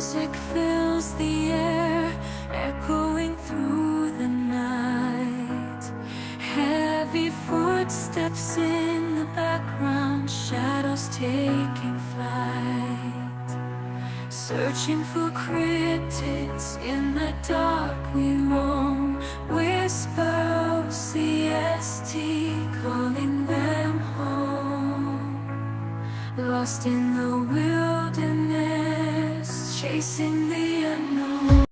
music fills the air, echoing through the night. Heavy footsteps in the background, shadows taking flight. Searching for cryptids in the dark we roam. Whisper O.C.S.T, calling them home. Lost in the wilderness, chasing the unknown.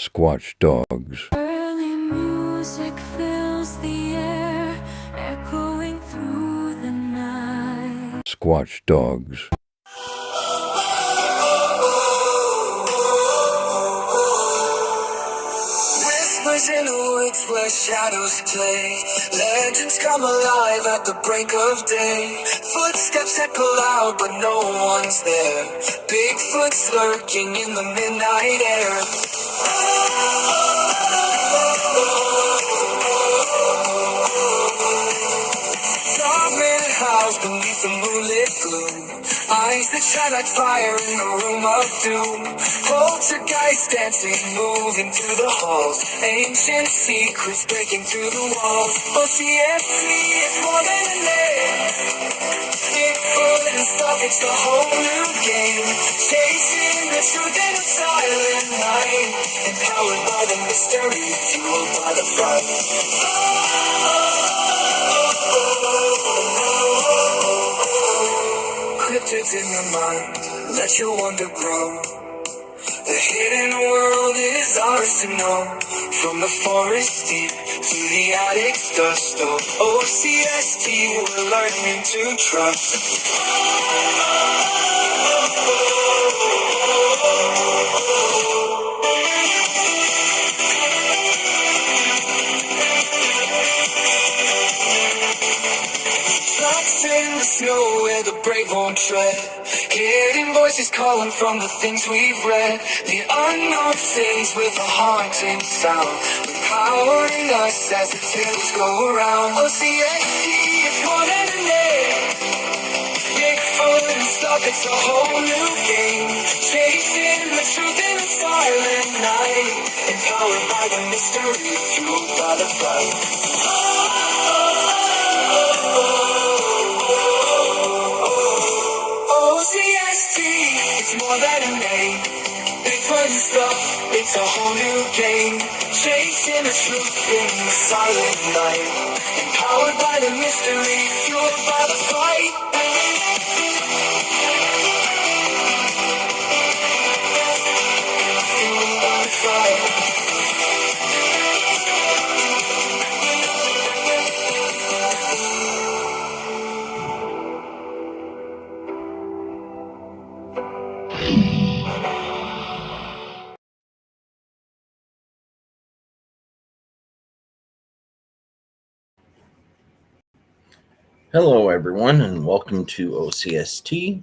Squatch dogs. Early music fills the air, echoing through the night. Squatch dogs. Whispers in the woods where shadows play. Legends come alive at the break of day. Footsteps echo loud, but no one's there. Bigfoot's lurking in the midnight air. Dark house beneath the moonlit gloom. Eyes that shine like fire in a room of doom. Poltergeist dancing, moving through the halls. Ancient secrets breaking through the walls. O.C.S.T is more than a name. Bigfoot and stuff, it's a whole new game. Chasing the truth in a silent night. Empowered by the mystery, fueled by the fright. Cryptids in the mind, let your wonder grow. The hidden world is ours to know. From the forest deep to the attic's dust. O.C.S.T, we're learning to trust. Tracks in the snow where the brave won't tread. Hidden voices calling from the things we've read. The unknown sings with a haunting sound, empowering us as the tales go around. O.C.S.T is more than a name. Bigfoot and stuff, it's a whole new game. Chasing the truth in a silent night. Empowered by the mystery, fueled by the fight. O.C.S.T, it's more than a name. Bigfoot and stuff, it's a whole new game. Chasing the truth in the silent night. Empowered by the mystery, fueled by the fight. Fueled by the fight. Hello, everyone, and welcome to O.C.S.T.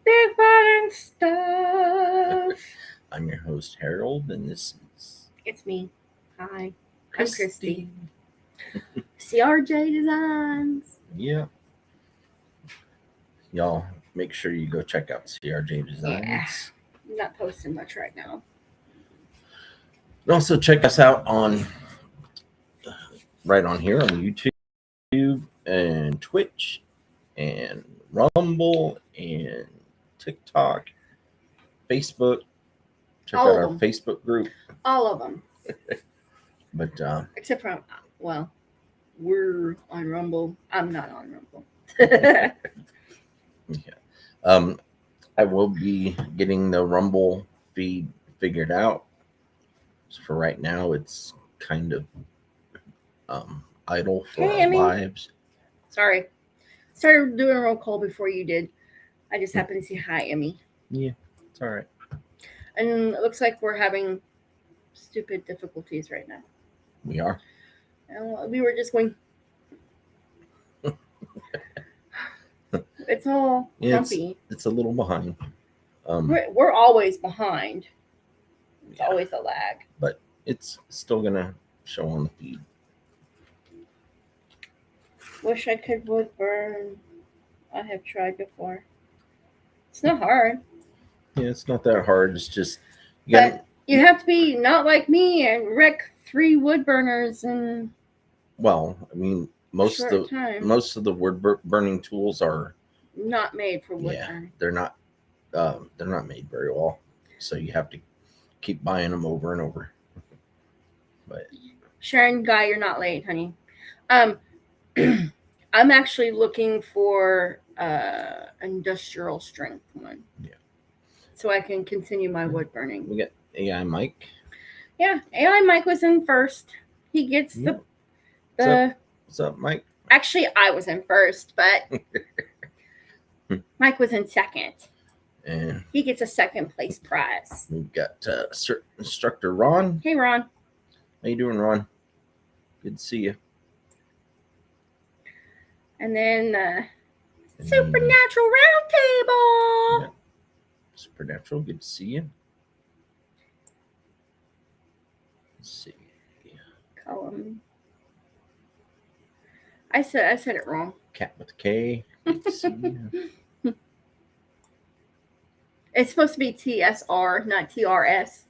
Bigfoot and stuff. I'm your host, Harold, and this is It's me. Hi. I'm Christy. CRJ Designs. Yeah. Y'all make sure you go check out CRJ Designs. Yeah. I'm not posting much right now. And also check us out on right on here on YouTube and Twitch and Rumble and TikTok, Facebook. Check All out of our them. Facebook group. All of them. But Except for, well, we're on Rumble. I'm not on Rumble. yeah. I will be getting the Rumble feed figured out. So for right now, it's kind of idle for Hey, our Emmy. lives. Sorry. Started doing a roll call before you did. I just happened to say hi, Emmy. Yeah, it's all right. And it looks like we're having stupid difficulties right now. We are. And we were just going. It's all clumpy. It's a little behind. We're always behind. It's Yeah, always a lag. but it's still gonna show on the feed. Wish I could wood burn. I have tried before. It's not hard. Yeah, it's not that hard. It's just you got. But you have to be not like me and wreck 3 wood burners in Well, I mean, most short of time. the wood burning tools are Not made for wood burning. they're not made very well, so you have to keep buying them over and over. But Sharon, Guy, you're not late, honey. I'm actually looking for industrial strength one. Yeah. So I can continue my wood burning. we got AI Mike. Yeah, AI Mike was in first. He gets the What's up, Mike? Actually, I was in first, but Mike was in second. And He gets a second place prize. we've got instructor Ron. Hey, Ron. How you doing, Ron? Good to see you. And then Supernatural Roundtable. Yeah. Supernatural, good to see you. Let's see. Column. I said it wrong. Cat with a K. Good to see you. It's supposed to be TSR, not TRS.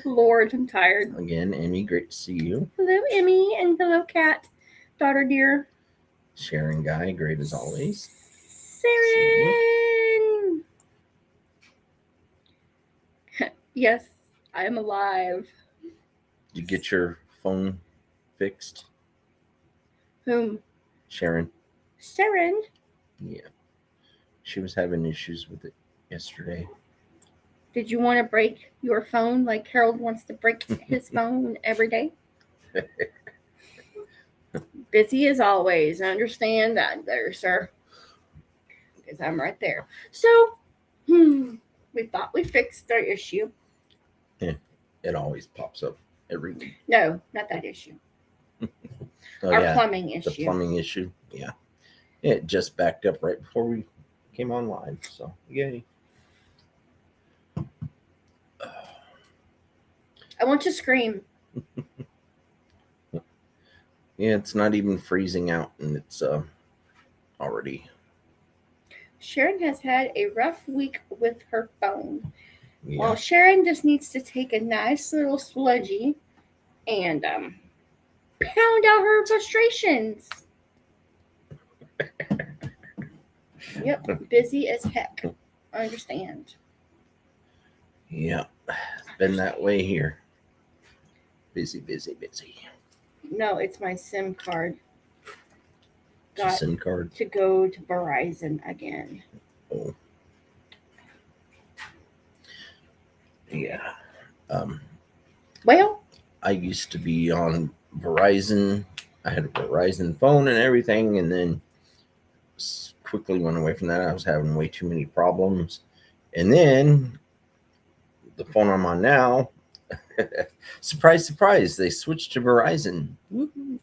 Lord, I'm tired. Again, Emmy, great to see you. Hello, Emmy, and hello, Cat, daughter dear. Sharon Guy, great as always. Saren. Yes, I am alive. Did you get your phone fixed, Whom? Sharon? Saren. Yeah. She was having issues with it yesterday. Did you want to break your phone like Harold wants to break his phone every day? Busy as always. I understand that there, sir. Because I'm right there. So, we thought we fixed our issue. It always pops up every week. No, not that issue. Oh, Our yeah. plumbing The issue. plumbing issue. Yeah. It just backed up right before we came on live. So, yay. I want to scream. Yeah, it's not even freezing out, and it's already. Sharon has had a rough week with her phone. Yeah. Well, Sharon just needs to take a nice little sludgy and pound out her frustrations. Yep, busy as heck. I understand. Yeah. It's been that way here. Busy, busy, busy. No, it's my SIM card. Got SIM card. to go to Verizon again. Oh. Yeah. Well, I used to be on Verizon. I had a Verizon phone and everything, and then quickly went away from that. I was having way too many problems. And then the phone I'm on now, surprise, surprise, they switched to Verizon. Woo-hoo.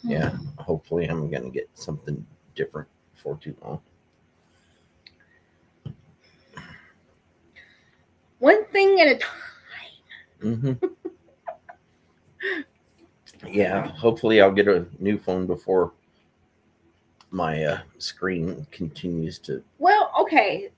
Yeah, hopefully I'm going to get something different before too long. one thing at a time. Mm-hmm. Yeah, hopefully I'll get a new phone before my screen continues to. Well, okay.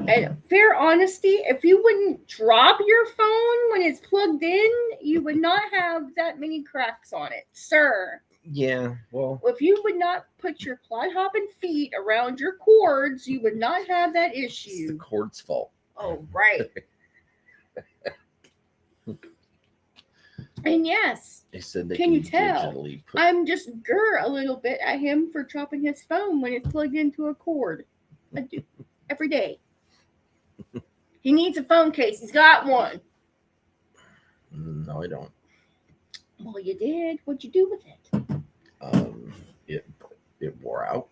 And fair honesty, if you wouldn't drop your phone when it's plugged in, you would not have that many cracks on it, sir. Yeah, well, If you would not put your clod hopping feet around your cords, you would not have that it's the issue. cord's fault. Oh, right. And yes, They said they Can you tell? digitally put. I'm just a little bit at him for dropping his phone when it's plugged into a cord. I do every day. He needs a phone case. He's got one. No, I don't. Well, you did. What'd you do with it? It wore out.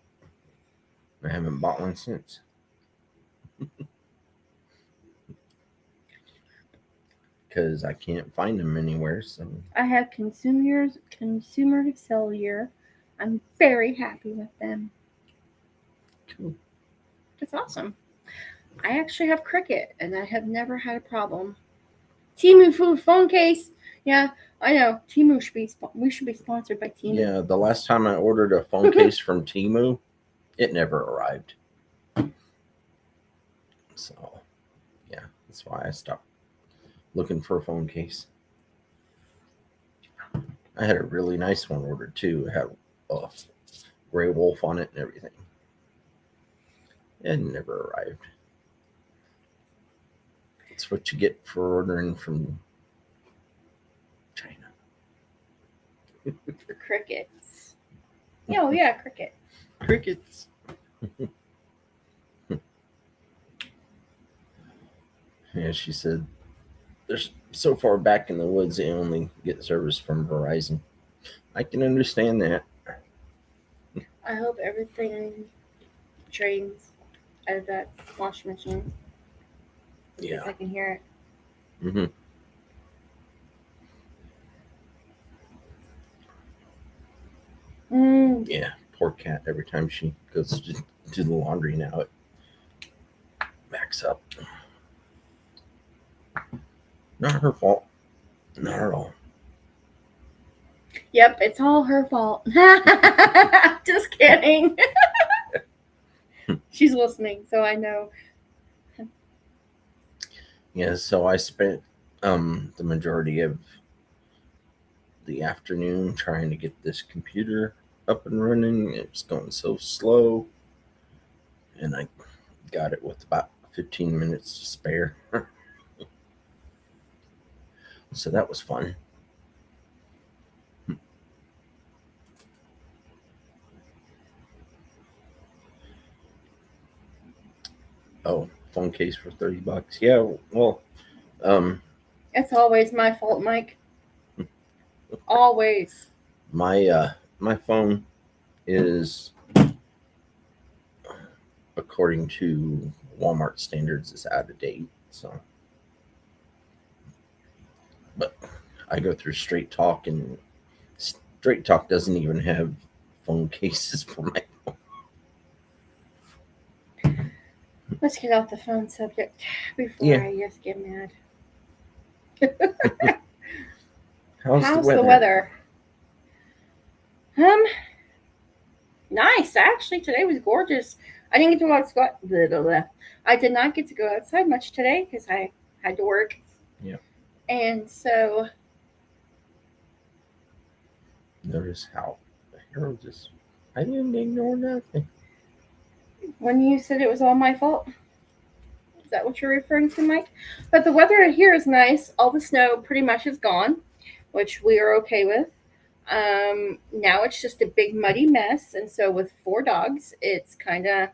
I haven't bought one since. Because I can't find them anywhere. So I have consumer cellular. I'm very happy with them. That's awesome. I actually have Cricket, and I have never had a problem. Temu food phone case. Yeah, I know. Temu should be. We should be sponsored by Temu. Yeah, the last time I ordered a phone case from Temu, it never arrived. So, yeah, that's why I stopped looking for a phone case. I had a really nice one ordered too. It had a gray wolf on it and everything. It never arrived. That's what you get for ordering from China. For crickets. Oh yeah, Cricket. Crickets. Yeah, she said they're so far back in the woods they only get service from Verizon. I can understand that. I hope everything drains out of that washing machine. Yeah. I can hear it. Mm-hmm. Yeah, poor cat. Every time she goes to do the laundry now, it backs up. Not her fault. Not at all. Yep, it's all her fault. Just kidding. She's listening, so I know. Yeah, so I spent the majority of the afternoon trying to get this computer up and running. It was going so slow, and I got it with about 15 minutes to spare. So that was fun. Oh, phone case for $30. Yeah, well, It's always my fault, Mike. Always. my phone is, according to Walmart standards, is out of date. So, but I go through Straight Talk, and Straight Talk doesn't even have phone cases for my phone. Let's get off the phone subject before I just get mad. How's the weather? Nice. Actually, today was gorgeous. I didn't get to go outside. I did not get to go outside much today because I had to work. Yeah. And so. Notice how the hero just, I didn't ignore nothing. When you said it was all my fault? Is that what you're referring to, Mike? But the weather here is nice. All the snow pretty much is gone, which we are okay with. Now it's just a big muddy mess, and so with 4 dogs, it's kind of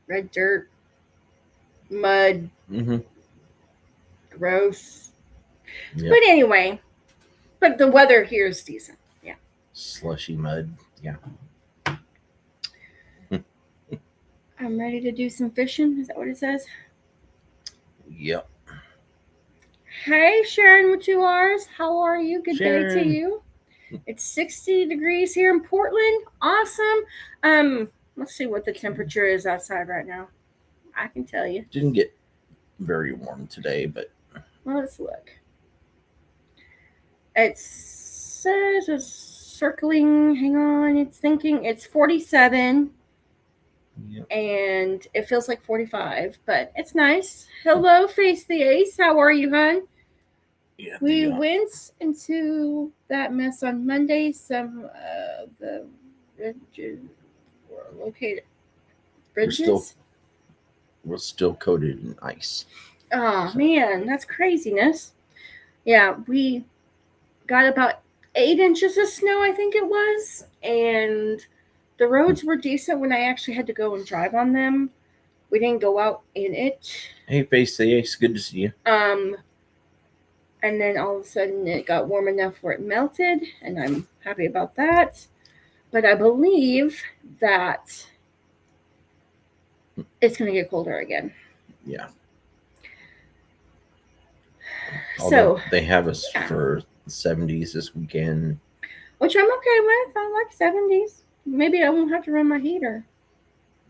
red dirt, mud, gross. Yep. But anyway, but the weather here is decent. Yeah. Slushy mud. Yeah. I'm ready to do some fishing. Is that what it says? Yep. Hey, Sharon with 2 R's. How are you? Good Sharon. day to you. It's 60 degrees here in Portland. Awesome. Let's see what the temperature is outside right now. I can tell you. Didn't get very warm today, but let's look. It says it's circling. Hang on. It's thinking it's 47. Yep. And it feels like 45, but it's nice. Hello, Face the Ace. How are you, hon? Yeah, we went into that mess on Monday. Some of the bridges were located. Bridges? We're still coated in ice. Oh, man, that's craziness. Yeah, we got about 8 inches of snow, I think it was, and the roads were decent when I actually had to go and drive on them. We didn't go out in it. Hey, Face the Ace, good to see you. And then all of a sudden it got warm enough where it melted, and I'm happy about that. But I believe that it's going to get colder again. Yeah. Although so they have us for 70s this weekend. Which I'm okay with. I like 70s. Maybe I won't have to run my heater.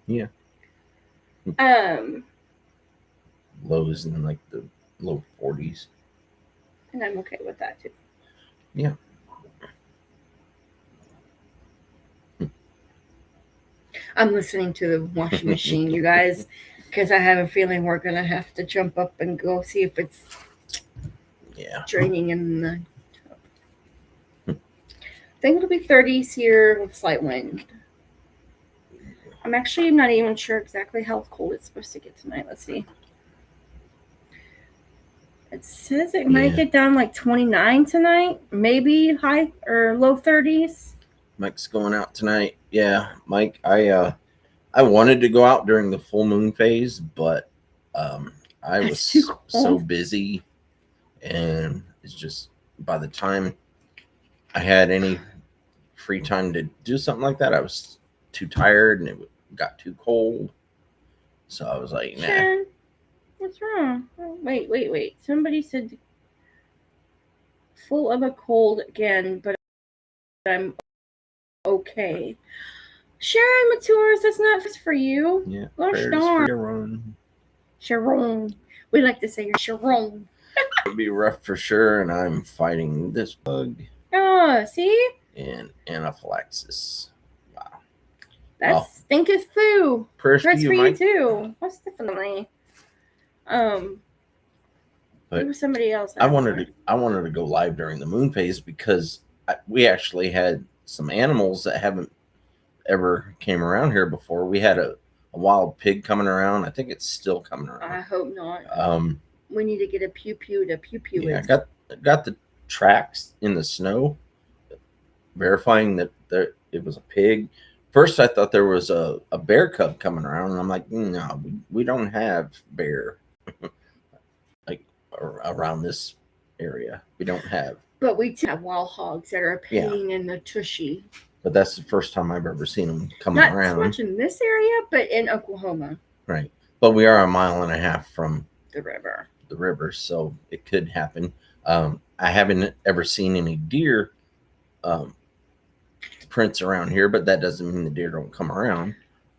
Yeah. Um, Lows in like the low 40s. and I'm okay with that too. Yeah. I'm listening to the washing machine, you guys, because I have a feeling we're gonna have to jump up and go see if it's draining in the tub. I think it'll be 30s here with slight wind. I'm actually not even sure exactly how cold it's supposed to get tonight. Let's see. It says it might get down like 29 tonight, maybe high or low 30s. Mike's going out tonight. Yeah, Mike, I wanted to go out during the full moon phase, but I was so busy, and it's just by the time I had any free time to do something like that, I was too tired and it got too cold. So I was like, nah. Sharon, what's wrong? Oh, wait. Somebody said full of a cold again, but I'm okay. Sharon Matures, that's not for you. Yeah. Gosh darn. Sharon. We like to say you're Sharon. It'll be rough for sure, and I'm fighting this bug. Oh, see? And anaphylaxis. Wow. That stinketh foo. Prayers for to you, you Mike. too. Most definitely. There was somebody else. I wanted to go live during the moon phase because we actually had some animals that haven't ever came around here before. We had a wild pig coming around. I think it's still coming around. I hope not. We need to get a pew pew to pew pew. Yeah, I got the tracks in the snow verifying that it was a pig. First, I thought there was a bear cub coming around, and I'm like, no, we don't have bear like around this area. We don't have. But we do have wild hogs that are a pain in the tushy. But that's the first time I've ever seen them coming around. Not so much in this area, but in Oklahoma. Right. But we are 1.5 miles from the river, so it could happen. I haven't ever seen any deer prints around here, but that doesn't mean the deer don't come around.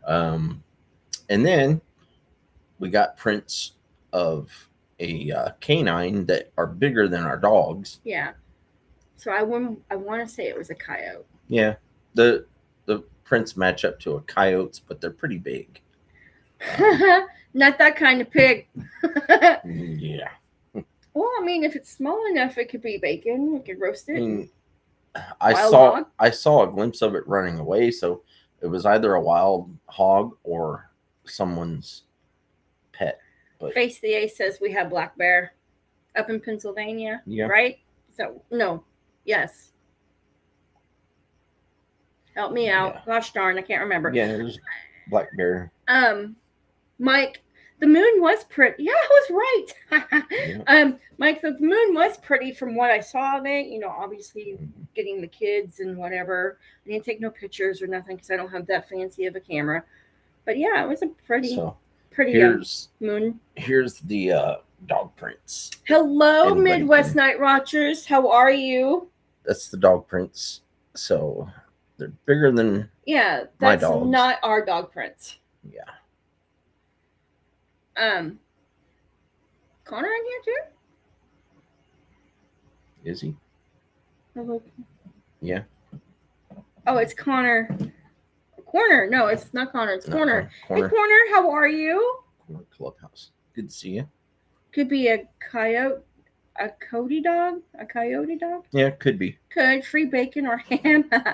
And then we got prints of a canine that are bigger than our dogs. Yeah. So I want to say it was a coyote. Yeah. The prints match up to a coyote's, but they're pretty big. Not that kind of pig. Yeah. Well, I mean, if it's small enough, it could be bacon. We could roast it. I saw a glimpse of it running away, so it was either a wild hog or someone's pet. But Face the Ace says we have black bear up in Pennsylvania. Yeah. Right? So no. Yes. Help me out. Yeah. Gosh darn, I can't remember. Yeah, it was black bear. Mike, the moon was pretty. Yeah, I was right. Yeah. Mike, the moon was pretty from what I saw of it. Obviously getting the kids and whatever. I didn't take no pictures or nothing because I don't have that fancy of a camera. But yeah, it was a pretty moon. Here's the dog prints. Hello, Midwest Night Watchers. How are you? That's the dog prints. So they're bigger than my dogs. That's not our dog prints. Yeah. Connor in here too? Is he? Hello. Yeah. Oh, it's Connor. Corner. No, it's not Connor. It's Corner. Hey, Corner, how are you? Corner Clubhouse. Good to see you. Could be a coyote dog? Yeah, could be. Could. Free bacon or ham. I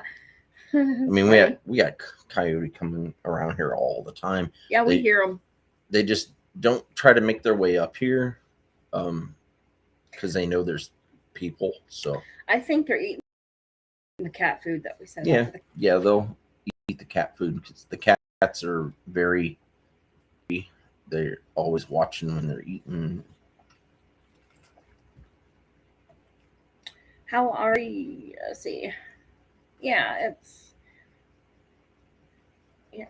mean, we got coyote coming around here all the time. Yeah, we hear them. They just don't try to make their way up here because they know there's people. So I think they're eating the cat food that we sent. Yeah, they'll eat the cat food because the cats are they're always watching when they're eating. How are you? Let's see. Yeah,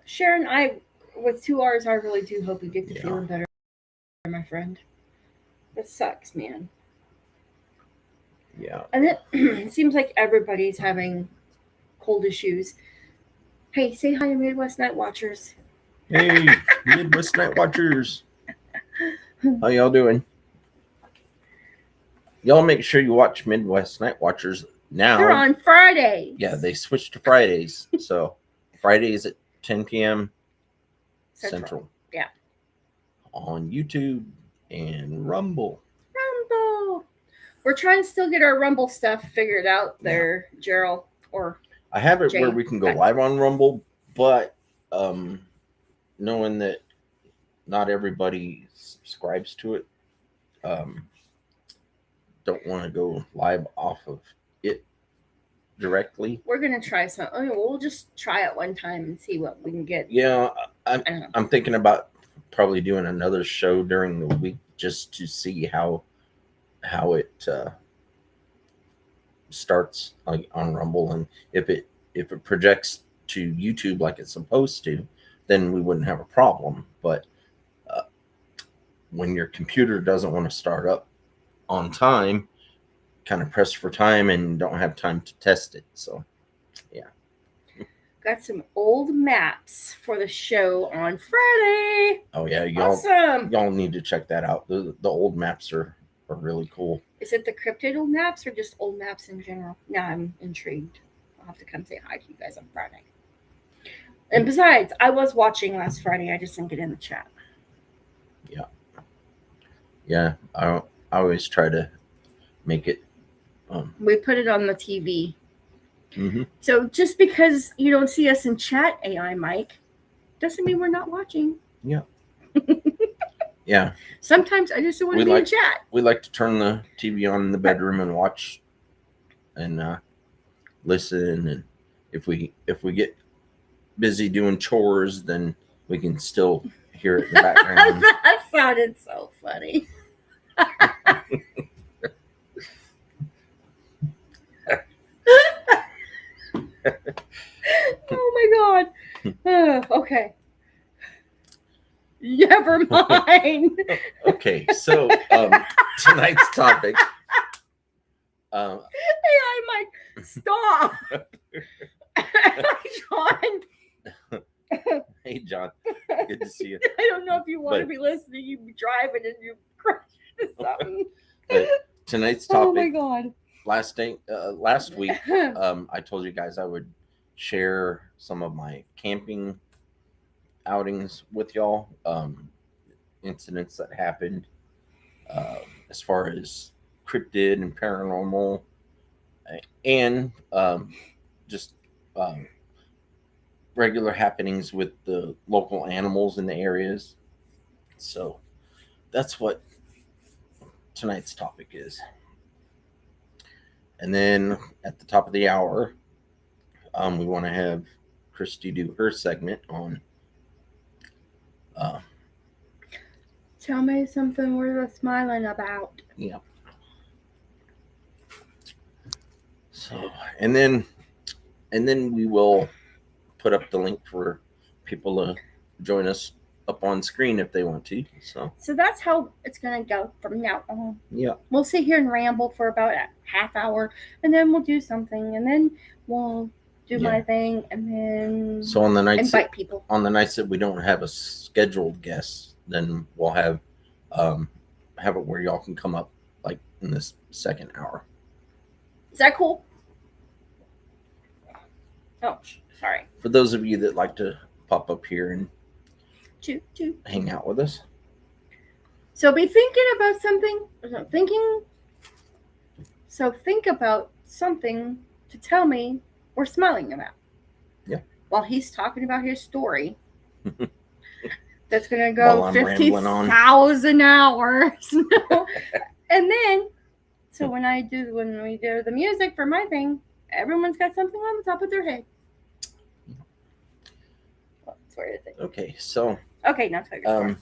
Sharon, with 2 hours, I really do hope you get to feeling better, my friend. That sucks, man. Yeah. And it seems like everybody's having cold issues. Hey, say hi to Midwest Night Watchers. Hey, Midwest Night Watchers. How y'all doing? Y'all make sure you watch Midwest Night Watchers now. They're on Fridays. Yeah, they switched to Fridays. So Fridays at 10 p.m. Central. Yeah. On YouTube and Rumble. Rumble. We're trying to still get our Rumble stuff figured out there, Gerald. Or I have it Jay, where we can go live on Rumble, but knowing that not everybody subscribes to it, don't want to go live off of it directly. We're gonna try some. I mean, we'll just try it one time and see what we can get. Yeah, I'm thinking about probably doing another show during the week just to see how it starts on Rumble, and if it projects to YouTube like it's supposed to, then we wouldn't have a problem. But when your computer doesn't want to start up on time, kind of press for time and don't have time to test it. So yeah, got some old maps for the show on Friday. Oh yeah, y'all need to check that out. The old maps are really cool. Is it the cryptid old maps or just old maps in general? Now I'm intrigued. I'll have to come say hi to you guys on Friday. And besides, I was watching last Friday. I just didn't get in the chat. Yeah. I always try to make it. We put it on the TV. Mm-hmm. So just because you don't see us in chat, AI Mike, doesn't mean we're not watching. Yeah. Yeah. Sometimes I just don't want to be in chat. We like to turn the TV on in the bedroom and watch and listen. And if we get busy doing chores, then we can still hear it in the background. That sounded so funny. Oh my god. Okay. Never mind. Okay, so tonight's topic. Hey, I might stop. John. Hey, John. Good to see you. I don't know if you want to be listening. You be driving and you crash into something. But tonight's topic. Oh my god. Last week, I told you guys I would share some of my camping outings with y'all, incidents that happened as far as cryptid and paranormal, and just regular happenings with the local animals in the areas. So that's what tonight's topic is. And then at the top of the hour, we want to have Christy do her segment on tell me something worth smiling about. Yeah. So, and then we will put up the link for people to join us up on screen if they want to. So that's how it's gonna go from now on. Yeah. We'll sit here and ramble for about a half hour, and then we'll do something, and then we'll do my thing, and then so on the nights invite people. On the nights that we don't have a scheduled guest, then we'll have it where y'all can come up like in this second hour. Is that cool? Oh, sorry. For those of you that like to pop up here and hang out with us. So be thinking about something. So think about something to tell me we're smiling about. Yeah. While he's talking about his story. That's going to go 50,000 hours. And then, so when we do the music for my thing, everyone's got something on the top of their head. Okay, so. Okay, now tell your story.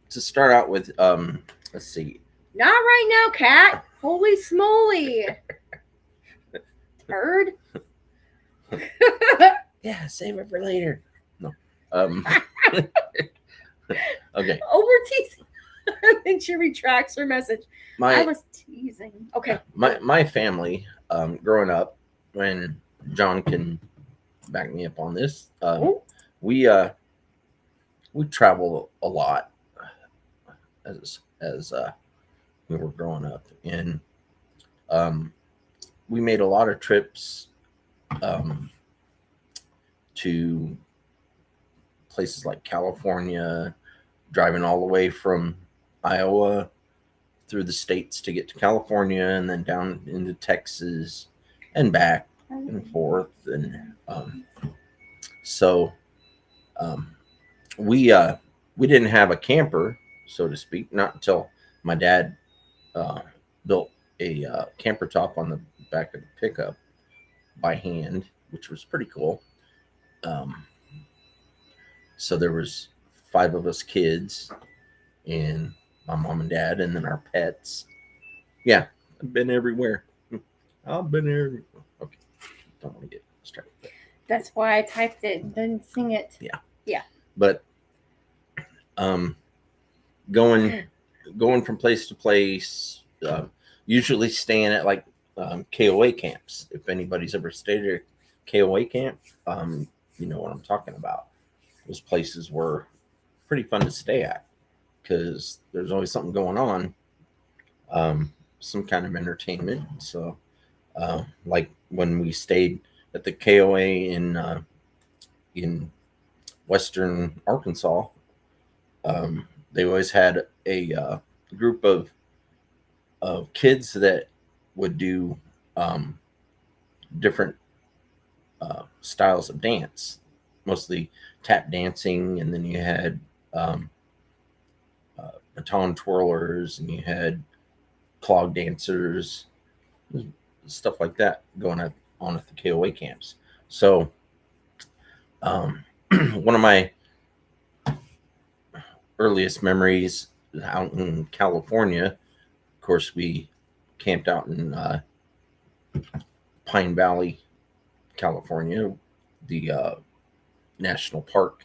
To start out with, let's see. Not right now, Cat. Holy smoly. Bird. Yeah, save it for later. No. Okay. Oh, we're teasing. I think she retracts her message. I was Teasing. Okay. My family, growing up, when John can back me up on this, Oh, we traveled a lot as we were growing up, and um, we made a lot of trips um, to places like California, driving all the way from Iowa through the states to get to California, and then down into Texas and back and forth. And so um, we didn't have a camper, so to speak, not until my dad uh, built a camper top on the back of the pickup by hand, which was pretty cool. Um, so there was 5 of us kids, and my mom and dad, and then our pets. Yeah, I've been everywhere. I've been everywhere. Okay, don't want to get distracted. that's why I typed it and didn't sing it. But going from place to place, usually staying at like KOA camps. If anybody's ever stayed at a KOA camp, you know what I'm talking about. Those places were pretty fun to stay at because there's always something going on, some kind of entertainment. So, like when we stayed at the KOA in Western Arkansas, they always had a group of kids that would do different styles of dance, mostly tap dancing, and then you had baton twirlers, and you had clog dancers, stuff like that going on at the KOA camps. So, one of my earliest memories out in California, of course, we camped out in Pine Valley, California, the national park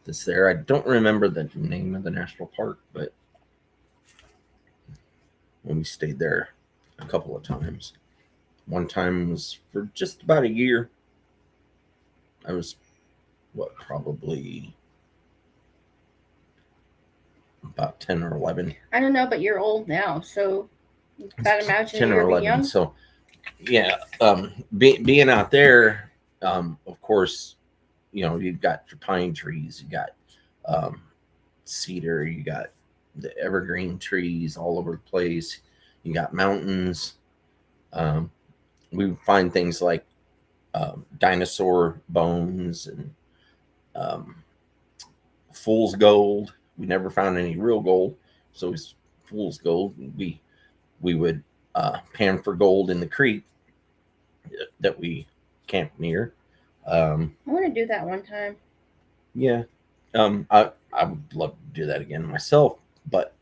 that's there. I don't remember the name of the national park, but when we stayed there a couple of times. One time was for just about a year. I was, probably about 10 or 11. I don't know, but you're old now, so I'd imagine 10 you or were 11. young. So, yeah, being out there, of course, you know, you've got your pine trees, you got cedar, you got the evergreen trees all over the place, you got mountains. We find things like dinosaur bones and fool's gold. We never found any real gold, so it's fool's gold. We would pan for gold in the creek that we camped near. I want to do that one time. Yeah, I would love to do that again myself, but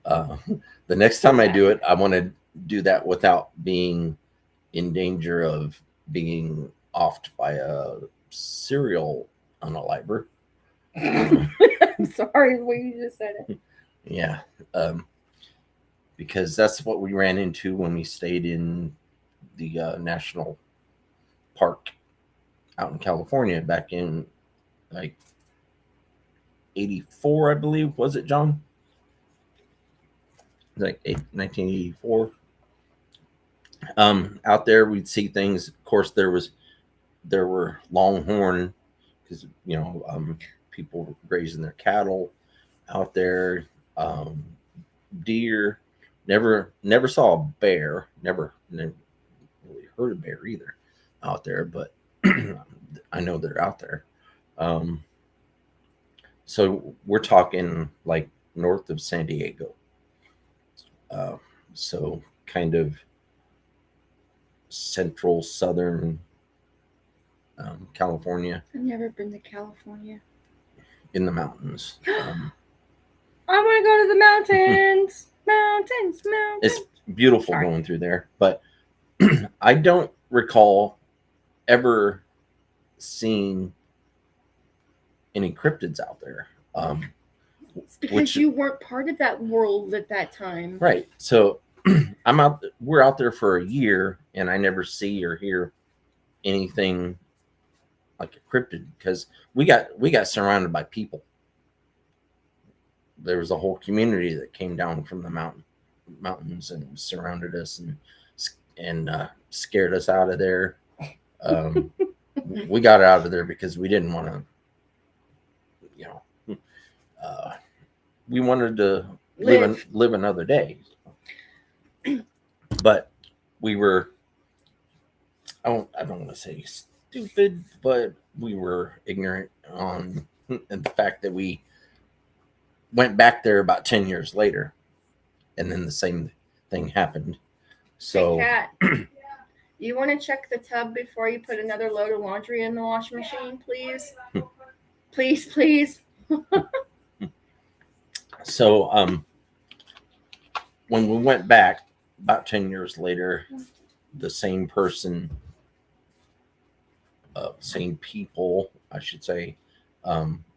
the next time I do it, I want to do that without being in danger of being offed by a serial unaliver. I'm sorry the way you just said it. Yeah, because that's what we ran into when we stayed in the national park out in California back in like 84, I believe. Was it, John? Like 1984. Out there we'd see things. Of course, there were longhorn, because people grazing their cattle out there. Deer. Never saw a bear. Never really heard a bear either out there, but I know they're out there. So we're talking like north of San Diego. So kind of central southern California. I've never been to California. In the mountains. I want to go to the mountains. Mountains. It's beautiful going through there, but I don't recall ever seeing any cryptids out there. It's because you weren't part of that world at that time. Right. So We're out there for a year, and I never see or hear anything like a cryptid because we got surrounded by people. There was a whole community that came down from the mountains and surrounded us and scared us out of there. We got out of there because we didn't want to, you know, we wanted to live another day. But we were, I don't want to say stupid, but we were ignorant on the fact that we went back there about 10 years later, and then the same thing happened. So, Hey, Kat, you want to check the tub before you put another load of laundry in the washing machine, please? Please. so when we went back about 10 years later, the same person, same people, I should say,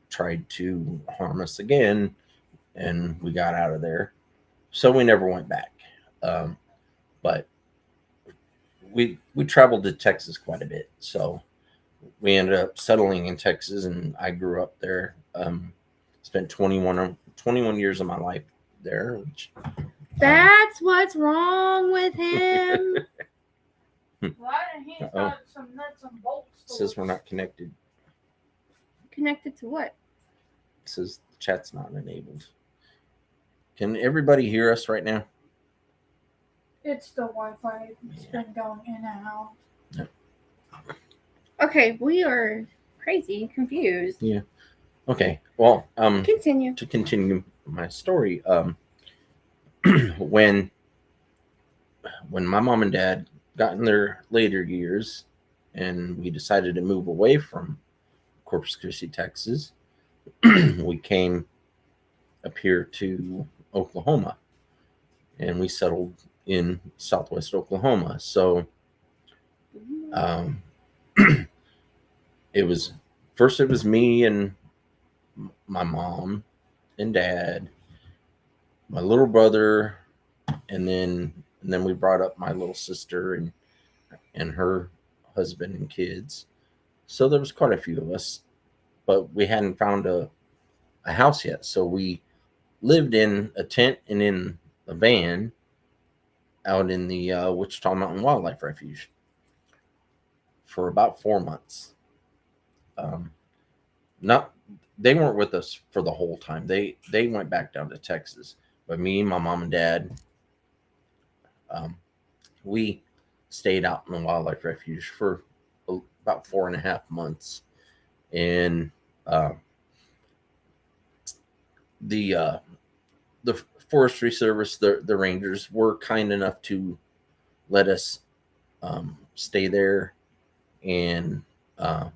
tried to harm us again, and we got out of there. So we never went back. But we traveled to Texas quite a bit, so we ended up settling in Texas, and I grew up there. Spent 21 years of my life there. Which, That's what's wrong with him. Why? He's got some nuts and bolts. It says we're not connected. Connected to what? It says the chat's not enabled. Can everybody hear us right now? It's the Wi-Fi. It's been going in and out. Okay, we are crazy confused. Yeah. Okay. Well, Continue. to continue my story, when my mom and dad got in their later years and we decided to move away from Corpus Christi, Texas, we came up here to Oklahoma, and we settled in Southwest Oklahoma. So it was me and my mom and dad, my little brother, and then we brought up my little sister and her husband and kids. So there was quite a few of us, but we hadn't found a house yet. So we lived in a tent and in a van out in the Wichita Mountain Wildlife Refuge for about 4 months. They weren't with us for the whole time. They went back down to Texas, but me, my mom and dad, we stayed out in the wildlife refuge for about 4.5 months, and the Forestry Service, the rangers, were kind enough to let us stay there, and of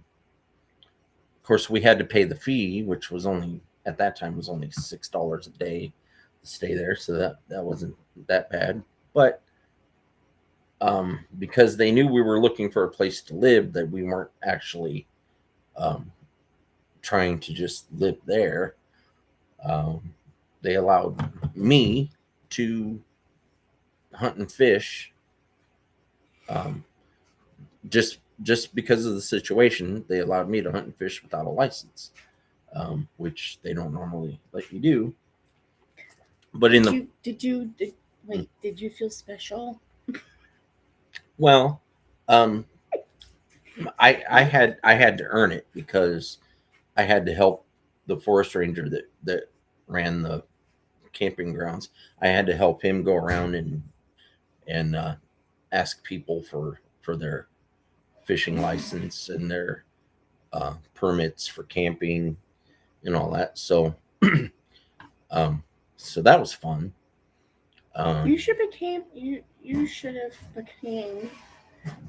course we had to pay the fee, which was only at that time was only $6 a day to stay there, so that wasn't that bad. But because they knew we were looking for a place to live, that we weren't actually trying to just live there, they allowed me to hunt and fish. Just because of the situation, they allowed me to hunt and fish without a license, which they don't normally let you do. But did you feel special? Well, I had to earn it because I had to help the forest ranger that ran the camping grounds. I had to help him go around and ask people for their fishing license and their permits for camping and all that. So, so that was fun. You should have became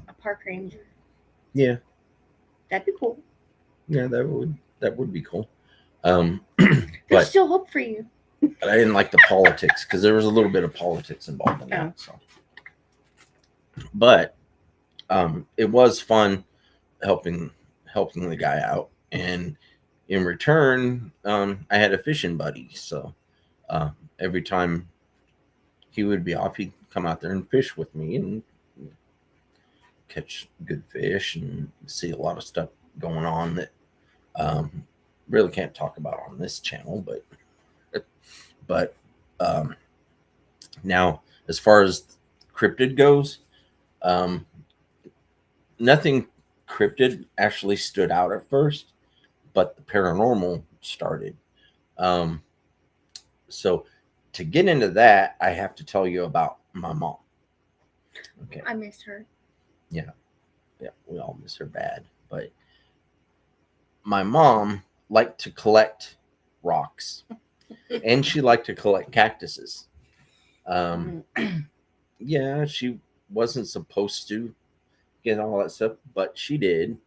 a park ranger. Yeah, That'd be cool. yeah, that would be cool. There's But still hope for you. I didn't like the politics because there was a little bit of politics involved in that. So, but it was fun helping the guy out, and in return, I had a fishing buddy. So every time he would be off. He'd come out there and fish with me and catch good fish and see a lot of stuff going on that really can't talk about on this channel. But now, as far as cryptid goes, nothing cryptid actually stood out at first, but the paranormal started. So to get into that, I have to tell you about my mom. Okay. I miss her. Yeah, we all miss her bad. But my mom liked to collect rocks, and she liked to collect cactuses. Yeah, she wasn't supposed to get all that stuff, but she did.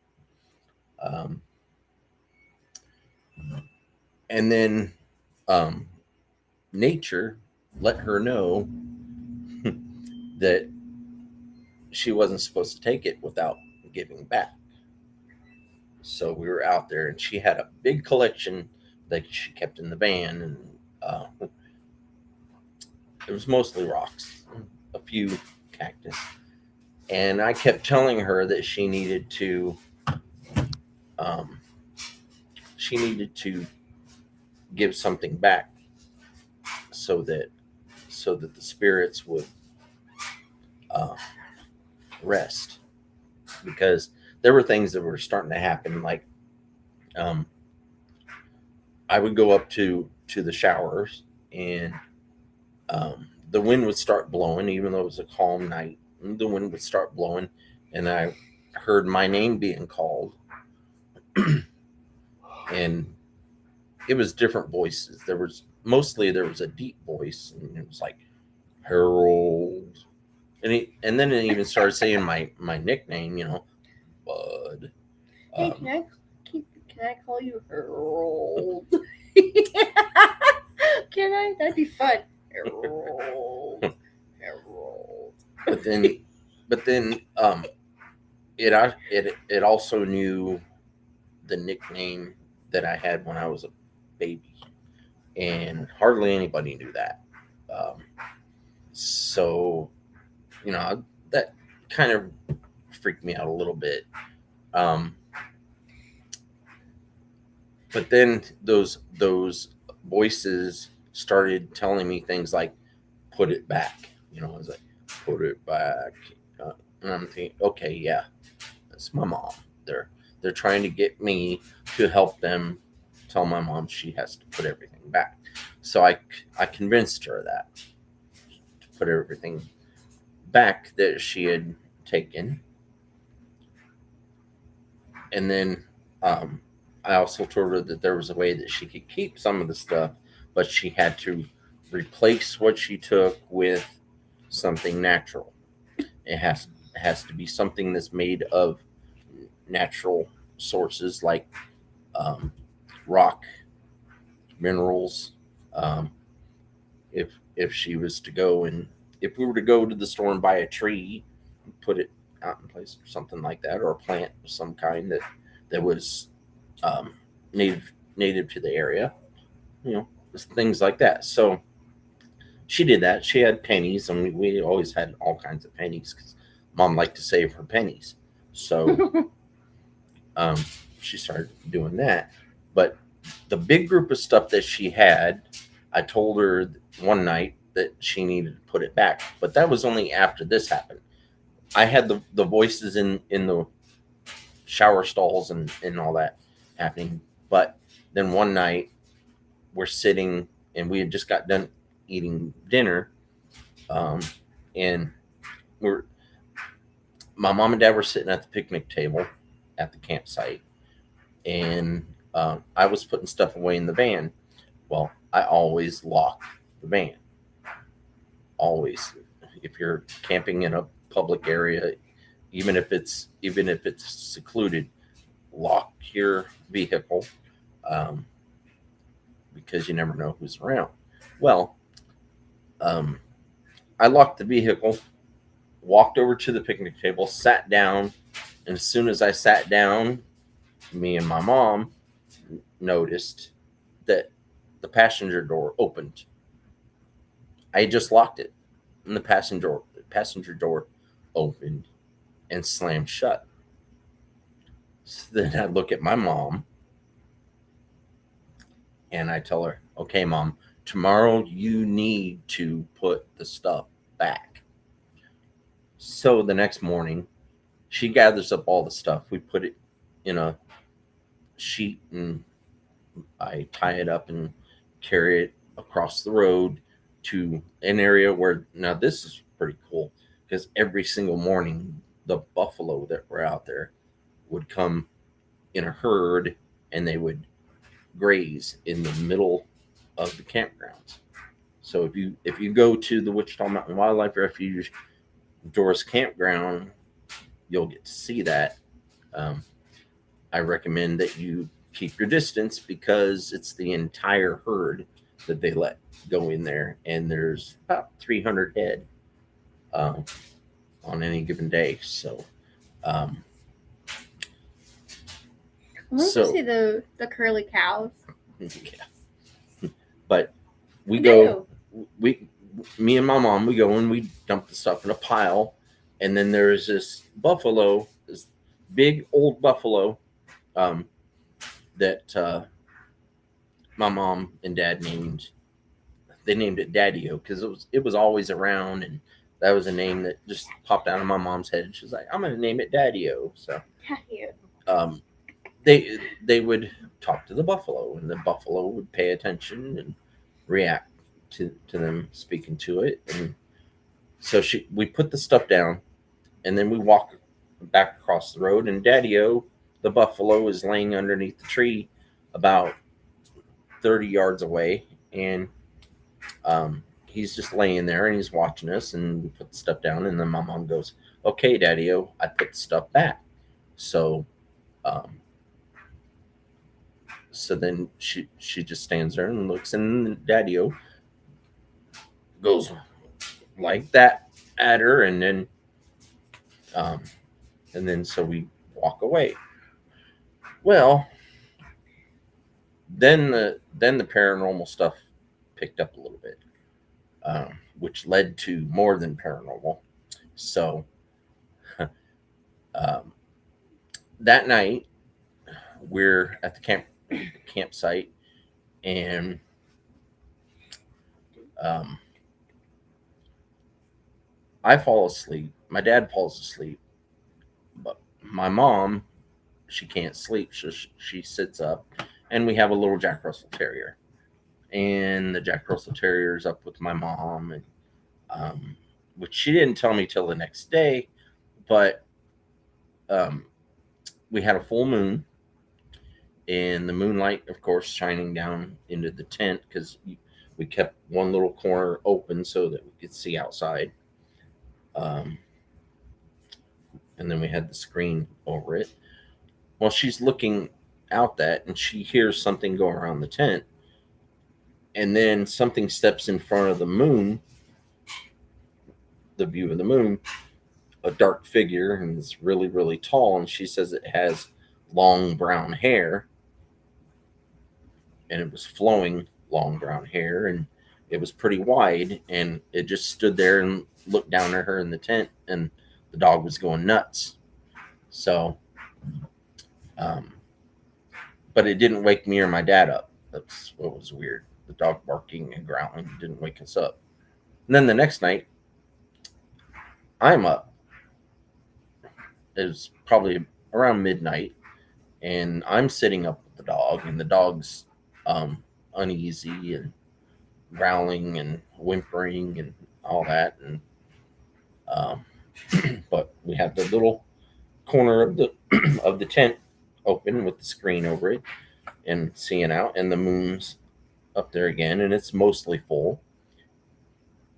And then nature let her know that she wasn't supposed to take it without giving back. So we were out there, and she had a big collection that she kept in the van, and it was mostly rocks, a few cactus. And I kept telling her that she needed to give something back so that the spirits would rest, because there were things that were starting to happen. Like I would go up to the showers, and the wind would start blowing, even though it was a calm night. The wind would start blowing, and I heard my name being called, and it was different voices. There was a deep voice, and it was like Harold, and then it even started saying my nickname, Bud. Hey, can I call you Harold? Can I? That'd be fun. Harold. But then it also knew the nickname that I had when I was a baby, and hardly anybody knew that. So that kind of freaked me out a little bit. But then those voices started telling me things like, "Put it back." I was like, "Put it back," and I'm thinking, okay, yeah, that's my mom. They're trying to get me to help them tell my mom she has to put everything back. So I convinced her that to put everything back that she had taken. And then I also told her that there was a way that she could keep some of the stuff, but she had to replace what she took with something natural. It has to be something that's made of natural sources, like rock, minerals. If she was to go, and if we were to go to the store and buy a tree and put it out in place, or something like that, or a plant of some kind that was native to the area, things like that. So she did that. She had pennies, and we always had all kinds of pennies because Mom liked to save her pennies. So she started doing that. But the big group of stuff that she had, I told her one night that she needed to put it back. But that was only after this happened. I had the voices in the shower stalls and all that happening. But then one night we're sitting, and we had just got done eating dinner. And my mom and dad were sitting at the picnic table at the campsite, and I was putting stuff away in the van. Well, I always lock the van. Always. If you're camping in a public area, even if it's secluded, lock your vehicle, because you never know who's around. Well, I locked the vehicle, walked over to the picnic table, sat down, and as soon as I sat down, me and my mom noticed that the passenger door opened. I just locked it. and the passenger door opened and slammed shut. So then I look at my mom and I tell her, "Okay, Mom, tomorrow you need to put the stuff back." So the next morning, she gathers up all the stuff. We put it in a sheet and I tie it up and carry it across the road to an area where, now this is pretty cool, because every single morning the buffalo that were out there would come in a herd and they would graze in the middle of the campgrounds. So if you go to the Wichita Mountain Wildlife Refuge Doris Campground, you'll get to see that. Um, I recommend that you keep your distance because it's the entire herd that they let go in there, and there's about 300 head um, on any given day. So, um, I want so to see the curly cows. yeah. But we I go, do. me and my mom, we go and we dump the stuff in a pile, and then there's this buffalo, this big old buffalo um, that my mom and dad named. They named it Daddy-O because it was always around, and that was a name that just popped out of my mom's head. She's like, "I'm gonna name it Daddy-O." So Cute. um, they would talk to the buffalo, and the buffalo would pay attention and react to them speaking to it. And so we put the stuff down, and then we walk back across the road, and Daddy-O, the buffalo, is laying underneath the tree about 30 yards away, and he's just laying there and he's watching us, and we put the stuff down, and then my mom goes, "Okay, Daddy-O, I put the stuff back." So um, so then she just stands there and looks, and Daddy-O goes like that at her, um, and then so we walk away. Well, then the paranormal stuff picked up a little bit, which led to more than paranormal. So um, that night we're at the campsite, and um, I fall asleep. My dad falls asleep, but my mom, she can't sleep. She sits up, and we have a little Jack Russell Terrier, and the Jack Russell Terrier is up with my mom, and which she didn't tell me till the next day, but um, we had a full moon, and the moonlight, of course, shining down into the tent because we kept one little corner open so that we could see outside. Um, and then we had the screen over it. Well, she's looking out that, and she hears something go around the tent, and then something steps in front of the moon, the view of the moon, a dark figure, and it's really, really tall. And she says it has long brown hair, and it was flowing long brown hair, and it was pretty wide, and it just stood there and looked down at her in the tent, and the dog was going nuts. So, but it didn't wake me or my dad up. That's what was weird. The dog barking and growling didn't wake us up. And then the next night, I'm up. It was probably around midnight, and I'm sitting up with the dog, and the dog's uneasy and growling and whimpering and all that. And um, but we have the little corner of the of the tent open with the screen over it and seeing out, and the moon's up there again, and it's mostly full.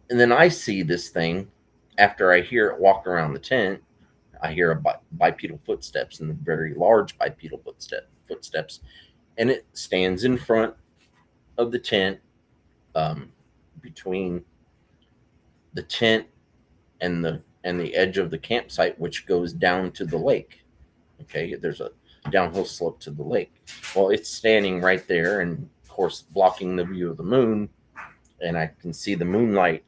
And then I see this thing after I hear it walk around the tent. I hear a bipedal footsteps, and very large bipedal footsteps, and it stands in front of the tent, um, between the tent and the edge of the campsite, which goes down to the lake. Okay, there's a downhill slope to the lake. Well, it's standing right there, and of course blocking the view of the moon, and I can see the moonlight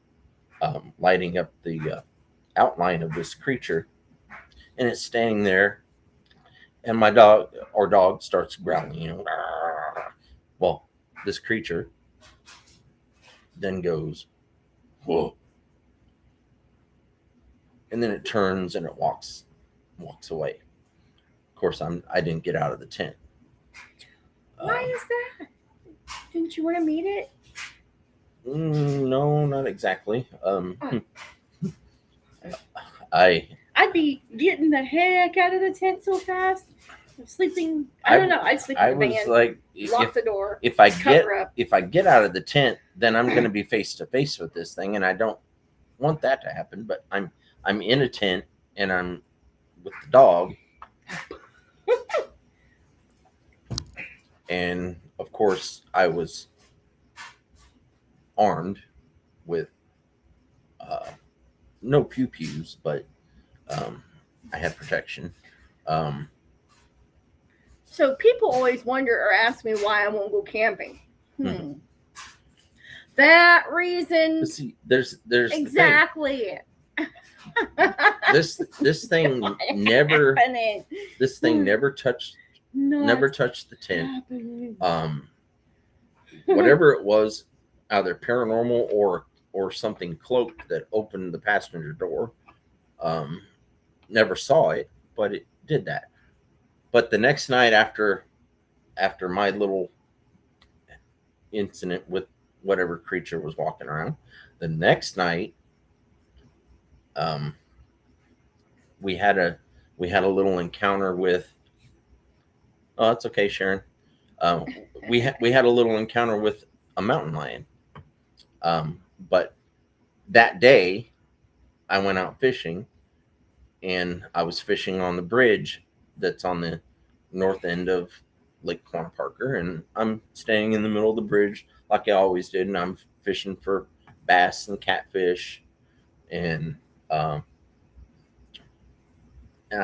lighting up the outline of this creature, and it's staying there. And our dog starts growling, Well, this creature then goes, whoa, and then it turns and it walks away. Of course, I didn't get out of the tent. Why is that? Didn't you want to meet it? No, not exactly. I'd be getting the heck out of the tent so fast. I'm sleeping. I don't know. I'd sleep in the was van. like, Lock the door. if I cover up. if I get out of the tent, then I'm going to be face to face with this thing, and I don't want that to happen. But I'm in a tent and I'm with the dog, and of course I was armed with no pew-pews, but I had protection. So people always wonder or ask me why I won't go camping. Mhm. That reason. But see, there's exactly. This thing never happening. this thing never touched Not the tent. happening. Whatever it was, either paranormal or something cloaked that opened the passenger door. Never saw it, but it did that. But the next night after my little incident with whatever creature was walking around, the next night, we had a little encounter with. Oh, that's okay, Sharon. We had a little encounter with a mountain lion. But that day, I went out fishing, and I was fishing on the bridge that's on the north end of Lake Quanah-Parker, and I'm staying in the middle of the bridge like I always did, and I'm fishing for bass and catfish, and I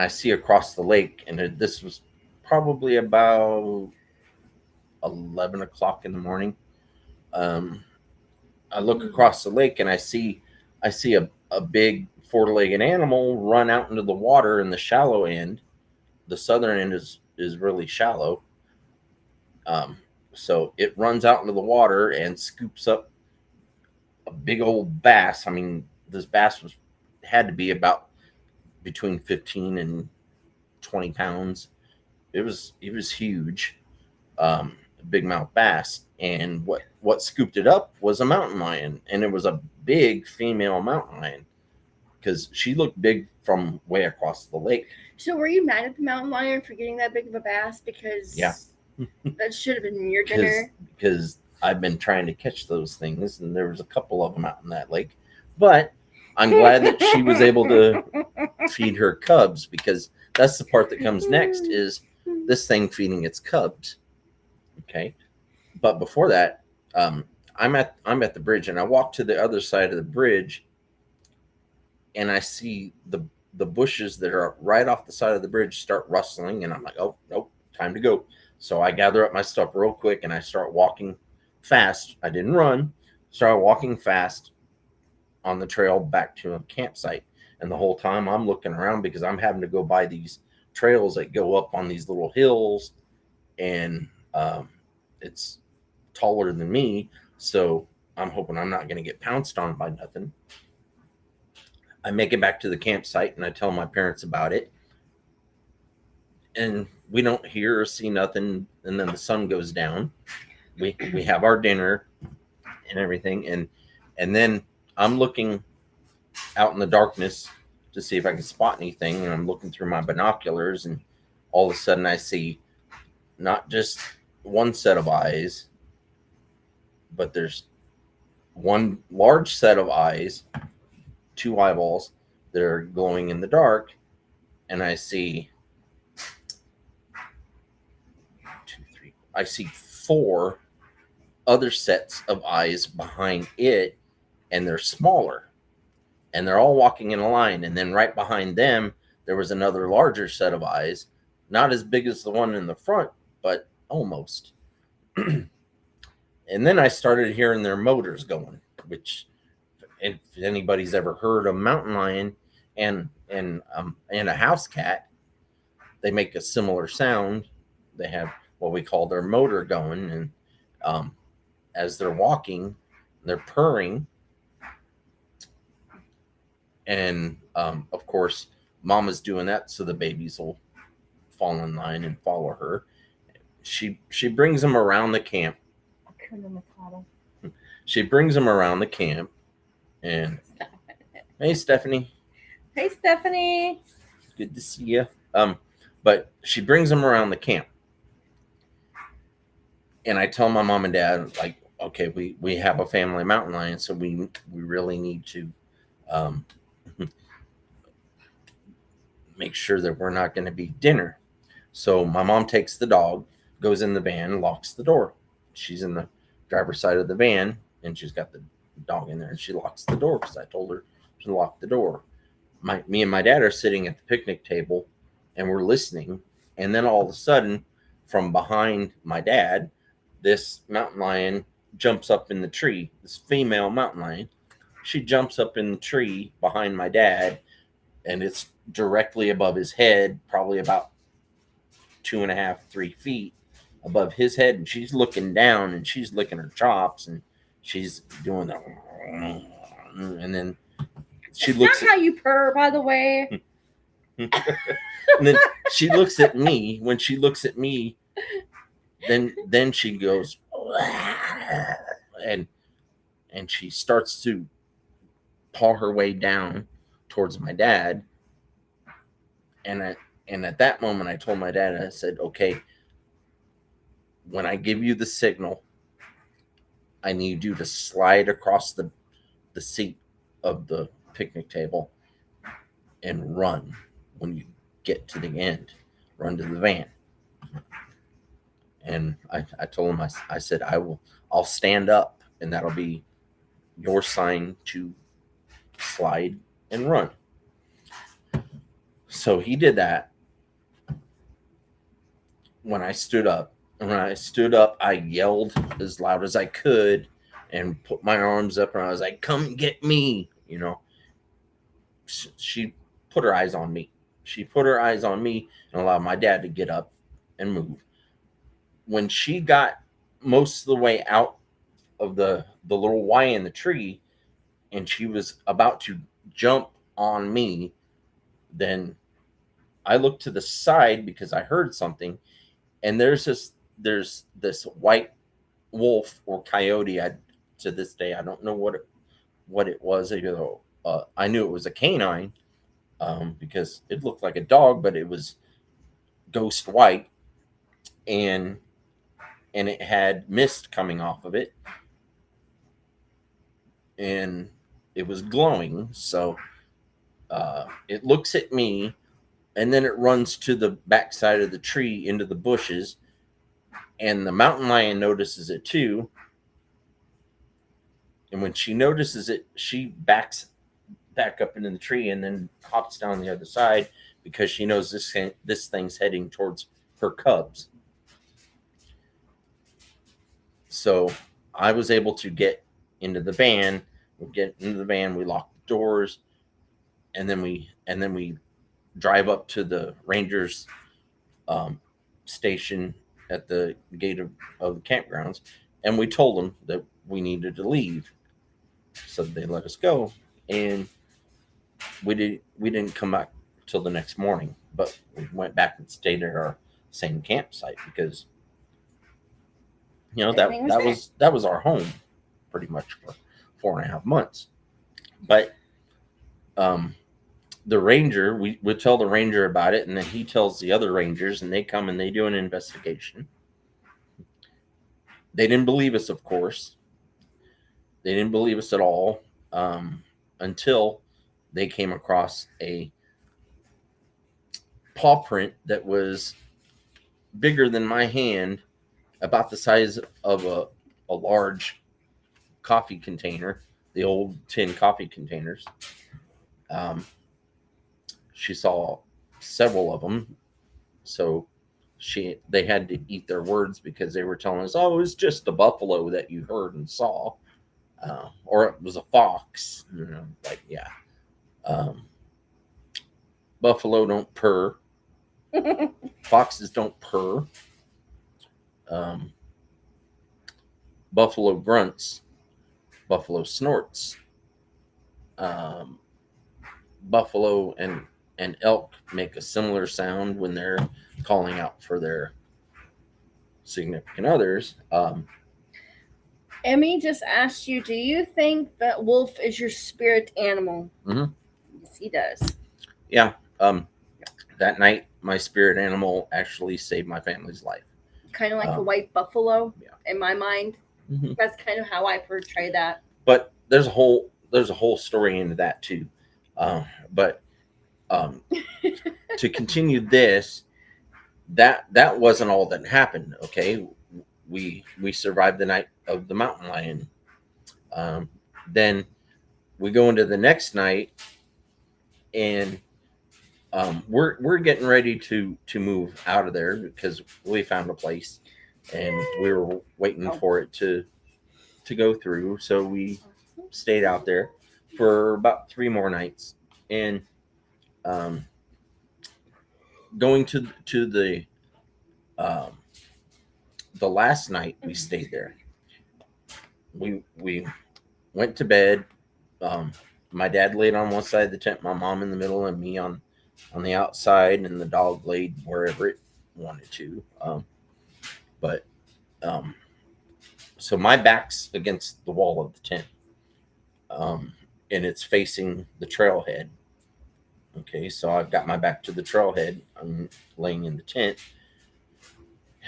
see across the lake, and this was probably about 11 o'clock in the morning. I look across the lake and I see a big four-legged animal run out into the water in the shallow end. The southern end is really shallow. So it runs out into the water and scoops up a big old bass. I mean, this bass had to be about between 15 and 20 pounds. It was huge. Big mouth bass, and what scooped it up was a mountain lion, and it was a big female mountain lion because she looked big from way across the lake. So were you mad at the mountain lion for getting that big of a bass? Because yeah, that should have been your dinner. Because I've been trying to catch those things, and there was a couple of them out in that lake, but I'm glad that she was able to feed her cubs, because that's the part that comes next, is this thing feeding its cubs. Okay, but before that, I'm at the bridge, and I walk to the other side of the bridge, and I see the bushes that are right off the side of the bridge start rustling, and I'm like, oh nope, time to go. So I gather up my stuff real quick, and I start walking fast. I didn't run. Started walking fast on the trail back to a campsite, and the whole time I'm looking around because I'm having to go by these trails that go up on these little hills, and it's taller than me, so I'm hoping I'm not going to get pounced on by nothing. I make it back to the campsite, and I tell my parents about it, and we don't hear or see nothing. And then the sun goes down. We have our dinner and everything, and then I'm looking out in the darkness to see if I can spot anything, and I'm looking through my binoculars, and all of a sudden I see not just one set of eyes, but there's one large set of eyes, two eyeballs that are glowing in the dark, and I see I see four other sets of eyes behind it, and they're smaller, and they're all walking in a line. And then right behind them, there was another larger set of eyes, not as big as the one in the front, but almost. And then I started hearing their motors going, which if anybody's ever heard a mountain lion and a house cat, they make a similar sound. They have what we call their motor going, and as they're walking, they're purring, and of course, mama's doing that so the babies will fall in line and follow her. She brings them around the camp. She brings them around the camp, and hey, Stephanie. Hey, Stephanie. Good to see you. But she brings them around the camp, and I tell my mom and dad, like, okay, we have a family mountain lion, so we really need to make sure that we're not going to be dinner. So my mom takes the dog, goes in the van, locks the door. She's in the driver's side of the van, and she's got the dog in there, and she locks the door because I told her to lock the door. Me and my dad are sitting at the picnic table, and we're listening, and then all of a sudden, from behind my dad, this mountain lion jumps up in the tree. This female mountain lion, she jumps up in the tree behind my dad, and it's directly above his head, probably about 2.5, 3 feet above his head, and she's looking down, and she's licking her chops, and she's doing the, and then she looks. Not how you purr, by the way. And then she looks at me. When she looks at me, then she goes, and she starts to paw her way down towards my dad. And at that moment, I told my dad, I said, okay, when I give you the signal, I need you to slide across the seat of the picnic table and run when you get to the end. Run to the van. And I told him, I said, I'll stand up, and that'll be your sign to slide and run. So he did that. When I stood up, I yelled as loud as I could and put my arms up, and I was like, come get me, you know. She put her eyes on me. She put her eyes on me and allowed my dad to get up and move. When she got most of the way out of the little Y in the tree, and she was about to jump on me, then I looked to the side because I heard something, and there's this white wolf or coyote. To this day, I don't know what it was. I knew it was a canine because it looked like a dog, but it was ghost white, and it had mist coming off of it, and it was glowing. So it looks at me, and then it runs to the backside of the tree into the bushes, and the mountain lion notices it too. And when she notices it, she backs back up into the tree and then hops down the other side because she knows this thing's heading towards her cubs. So I was able to get into the van. We lock the doors, and then we drive up to the rangers station at the gate of the campgrounds, and we told them that we needed to leave, so they let us go. And we didn't come back till the next morning, but we went back and stayed at our same campsite because that was our home pretty much for 4.5 months. But the ranger, we would tell the ranger about it, and then he tells the other rangers, and they come and they do an investigation. They didn't believe us, of course. They didn't believe us at all until they came across a paw print that was bigger than my hand, about the size of a large coffee container, the old tin coffee containers. She saw several of them, so they had to eat their words because they were telling us, oh, it was just a buffalo that you heard and saw. or it was a fox. Like yeah. Um, buffalo don't purr. Foxes don't purr. Um, buffalo grunts. Buffalo snorts. Um, buffalo and elk make a similar sound when they're calling out for their significant others. Emmy just asked you, do you think that wolf is your spirit animal? Mhm. Yes, he does. Yeah. That night, my spirit animal actually saved my family's life. Kind of like a white buffalo Yeah. in my mind. Mm-hmm. That's kind of how I portray that. But there's a whole story into that too. But to continue this, that wasn't all that happened. Okay, we survived the night of the mountain lion. Then we go into the next night, and we're getting ready to move out of there because we found a place, and we were waiting for it to go through. So we stayed out there for about 3 more nights, and going to um, the last night we stayed there. We went to bed. My dad laid on one side of the tent, my mom in the middle, and me on the outside, and the dog laid wherever it wanted to. But so my back's against the wall of the tent, and it's facing the trailhead. Okay, so I've got my back to the trailhead. I'm laying in the tent.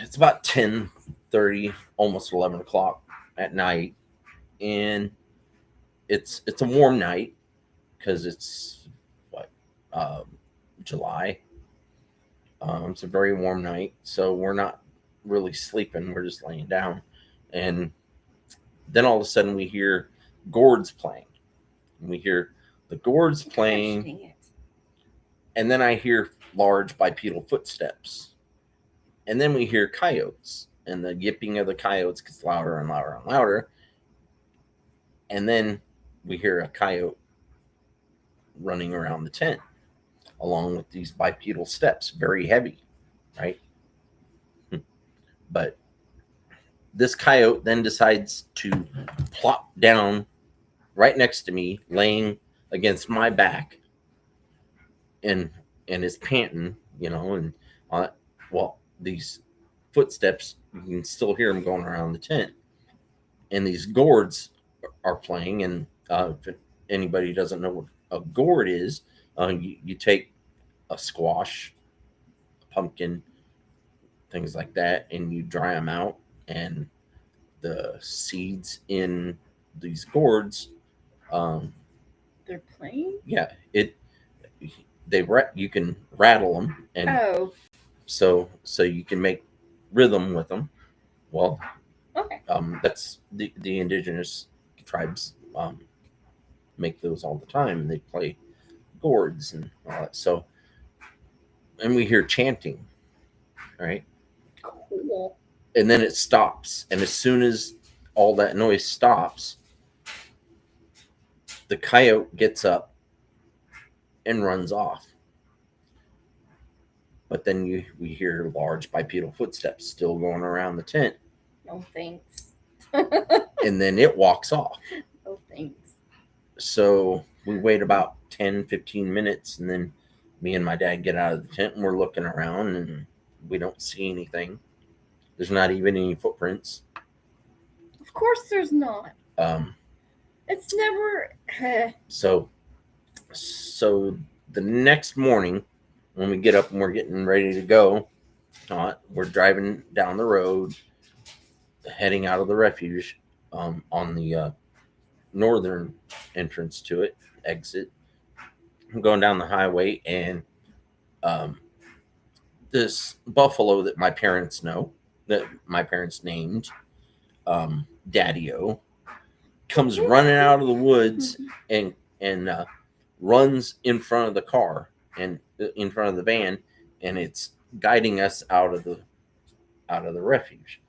It's about 10:30, almost 11 o'clock at night, and it's a warm night because it's what July. It's a very warm night, so we're not really sleeping. We're just laying down, and then all of a sudden we hear gourds playing. We hear the gourds playing, and then I hear large bipedal footsteps, and then we hear coyotes, and the yipping of the coyotes gets louder and louder and louder, and then we hear a coyote running around the tent along with these bipedal steps, very heavy, right? But this coyote then decides to plop down right next to me, laying against my back, and is panting, and well, these footsteps, you can still hear them going around the tent, and these gourds are playing. And if anybody doesn't know what a gourd is, you take a squash, a pumpkin, things like that, and you dry them out, and the seeds in these gourds, they're playing. Yeah, you can rattle them, and so you can make rhythm with them. Well, okay. That's the indigenous tribes make those all the time. They play gourds and all that. So, and we hear chanting, right? Cool. And then it stops, and as soon as all that noise stops, the coyote gets up and runs off. But then we hear large bipedal footsteps still going around the tent. No thanks. And then it walks off. No thanks. So we wait about 10-15 minutes, and then me and my dad get out of the tent, and we're looking around, and we don't see anything. There's not even any footprints. Of course there's not. It's never. So the next morning, when we get up and we're getting ready to go, we're driving down the road, heading out of the refuge on the northern entrance to it, exit. I'm going down the highway, and this buffalo that my parents named Daddy-O, comes running out of the woods and runs in front of the car and in front of the van, and it's guiding us out of the refuge.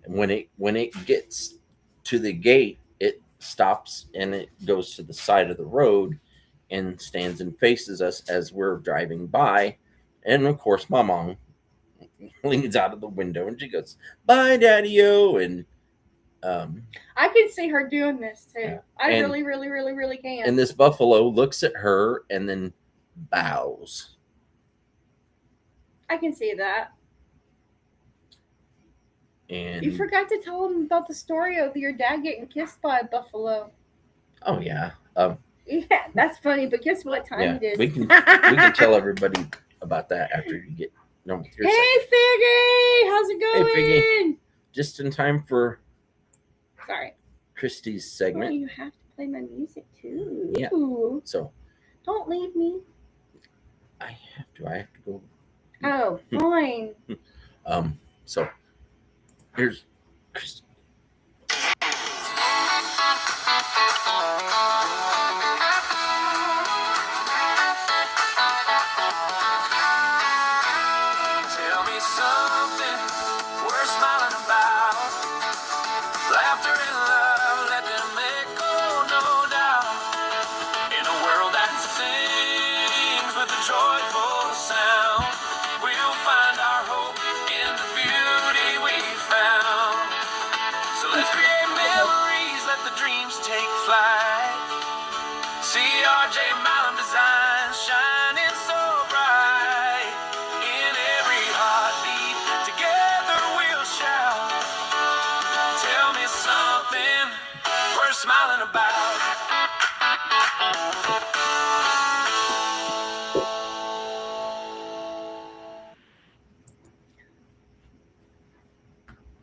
And when it gets to the gate, it stops and it goes to the side of the road and stands and faces us as we're driving by. And of course, my mom leans out of the window and she goes, "Bye, Daddy-O." And I can see her doing this too. Yeah. I And- really can. and this buffalo looks at her and then bows. I can see that. And You forgot to tell him about the story of your dad getting kissed by a buffalo. oh yeah, Yeah, that's funny. But guess what time yeah, it is? we can tell everybody about that after you get done with your Hey, segment. Figgy, how's it going? Figgy. Just in time for Sorry. Christy's Oh, segment. you have to play my music too. Yeah. So Don't leave me. I have to go. Oh, fine. So here's Christy. Tell me something worth smiling about. Laughter and love, let them echo, no doubt. In a world that sings with a joyful sound, we'll find our hope in the beauty we found. So let's create memories, let the dreams take flight. See R.J. Malum design shining so bright. In every heartbeat, together we'll shout. Tell me something worth smiling about.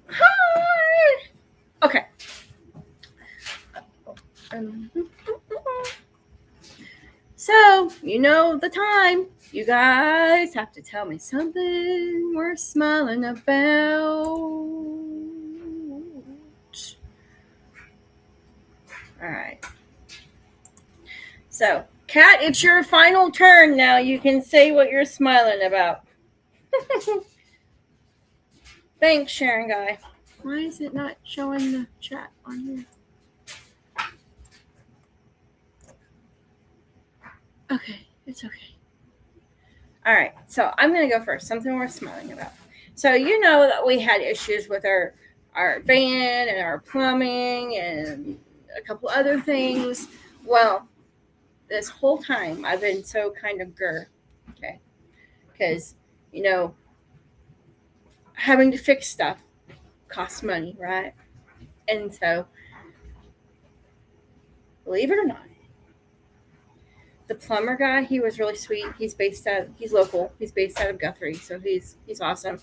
Hi. Okay. So, you know the time. You guys have to tell me something worth smiling about. All right. So, Kat, it's your final turn now. You can say what you're smiling about. Thanks, Sharon Guy. Why is it not showing the chat on here? Okay, it's okay. All right, so I'm going to go first. Something worth smiling about. So you know that we had issues with our van and our plumbing and a couple other things. Well, this whole time I've been so kind of grr, okay? Because, you know, having to fix stuff costs money, right? And so, believe it or not, the plumber guy, he was really sweet. He's local. He's based out of Guthrie, so he's awesome.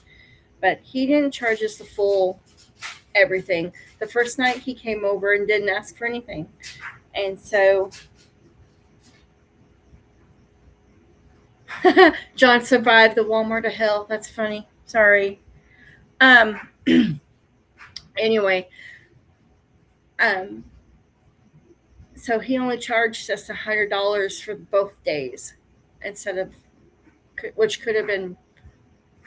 But he didn't charge us the full everything. The first night he came over and didn't ask for anything. And so John survived the Walmart of hell. That's funny. Sorry. Anyway, so he only charged us $100 for both days instead of, which could have been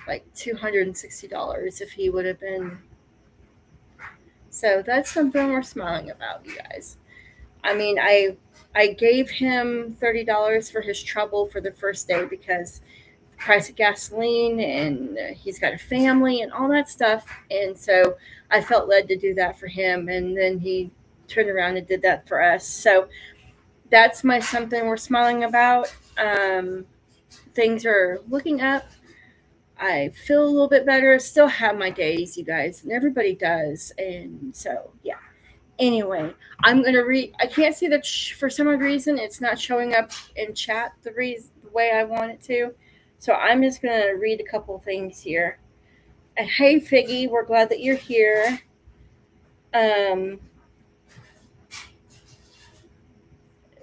like $260 if he would have been. So that's something we're smiling about, you guys. I mean, I gave him $30 for his trouble for the first day because the price of gasoline and he's got a family and all that stuff. And so I felt led to do that for him. And then he turned around and did that for us. So that's my something we're smiling about. Things are looking up. I feel a little bit better. Still have my days, you guys, and everybody does. And so, yeah. Anyway, I'm going to read. I can't see that for some odd reason it's not showing up in chat the way I want it to. So I'm just going to read a couple things here. And hey, Figgy, we're glad that you're here.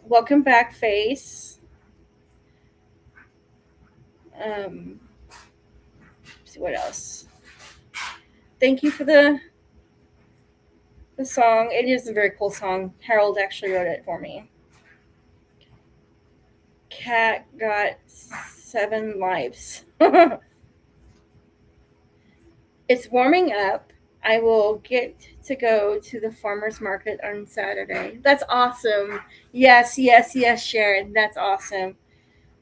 Welcome back, Face. See what else. Thank you for the song. It is a very cool song. Harold actually wrote it for me. Cat got 7 lives. It's warming up. I will get to go to the farmer's market on Saturday. That's awesome. Yes, yes, yes, Sharon. That's awesome.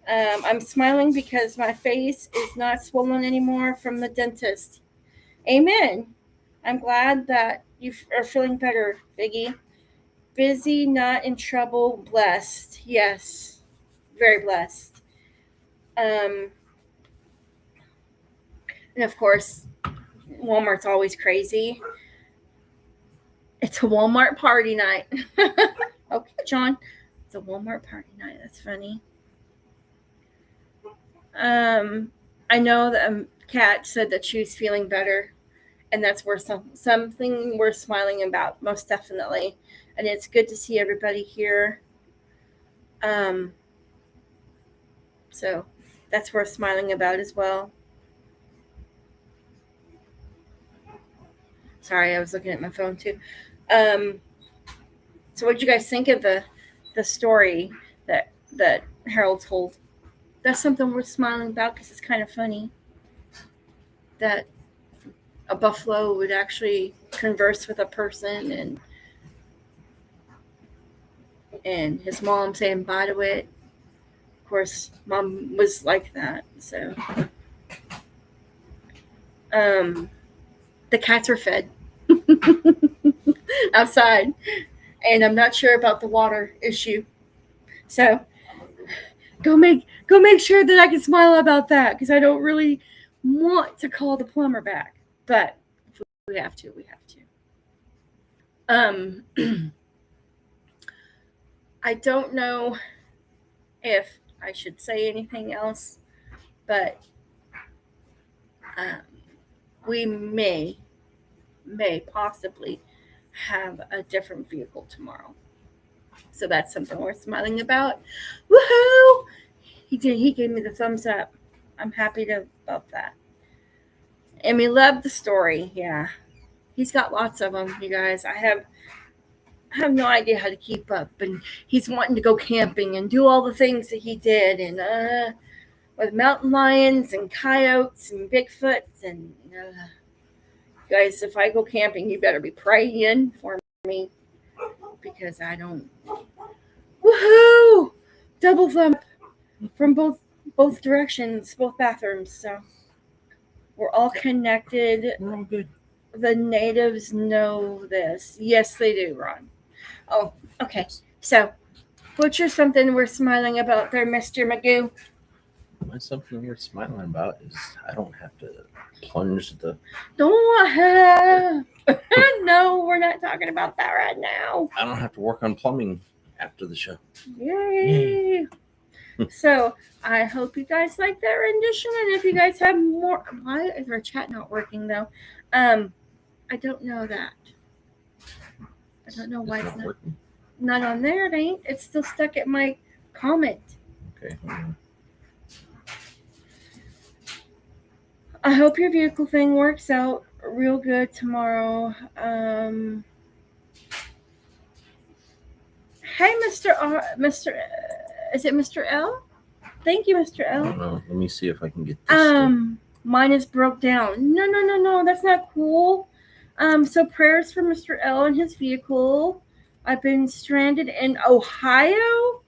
I'm smiling because my face is not swollen anymore from the dentist. Amen. I'm glad that you are feeling better, Biggie. Busy, not in trouble, blessed. Yes, very blessed. Um, and of course, Walmart's always crazy. It's a Walmart party night. Okay, John. It's a Walmart party night. That's funny. I know that Kat said that she was feeling better, and that's worth something worth smiling about, most definitely. And it's good to see everybody here. Um, so that's worth smiling about as well. Sorry, I was looking at my phone too. So what did you guys think of the story that Harold told? That's something worth smiling about because it's kind of funny that a buffalo would actually converse with a person, and his mom saying bye to it. Of course, mom was like that. So, the cats are fed outside, and I'm not sure about the water issue. So, go make sure that I can smile about that because I don't really want to call the plumber back, but if we have to, we have to. I don't know if I should say anything else, but um, we may possibly have a different vehicle tomorrow. So that's something worth smiling about. Woohoo! He did. He gave me the thumbs up. I'm happy about that. And we love the story. Yeah, he's got lots of them, you guys. I have no idea how to keep up, and he's wanting to go camping and do all the things that he did, and with mountain lions and coyotes and Bigfoots, and guys, if I go camping, you better be praying for me because I don't. Woohoo! Double thumb from both directions, both bathrooms. So we're all connected. We're all good. The natives know this. Yes, they do, Ron. Oh, okay. So, what's your something we're smiling about there, Mr. Magoo? What's something we're smiling about is I don't have to plunge the. Don't have. No, we're not talking about that right now. I don't have to work on plumbing after the show. Yay! So I hope you guys like that rendition, and if you guys have more, why is our chat not working though? I don't know that. I don't know why it's not working. Not on there. It ain't. It's still stuck at my comment. Okay. I hope your vehicle thing works out real good tomorrow. Hey, Mr. Is it Mr. L? Thank you, Mr. I L. don't know. Let me see if I can get this. Mine is broke down. No. That's not cool. So prayers for Mr. L and his vehicle. I've been stranded in Ohio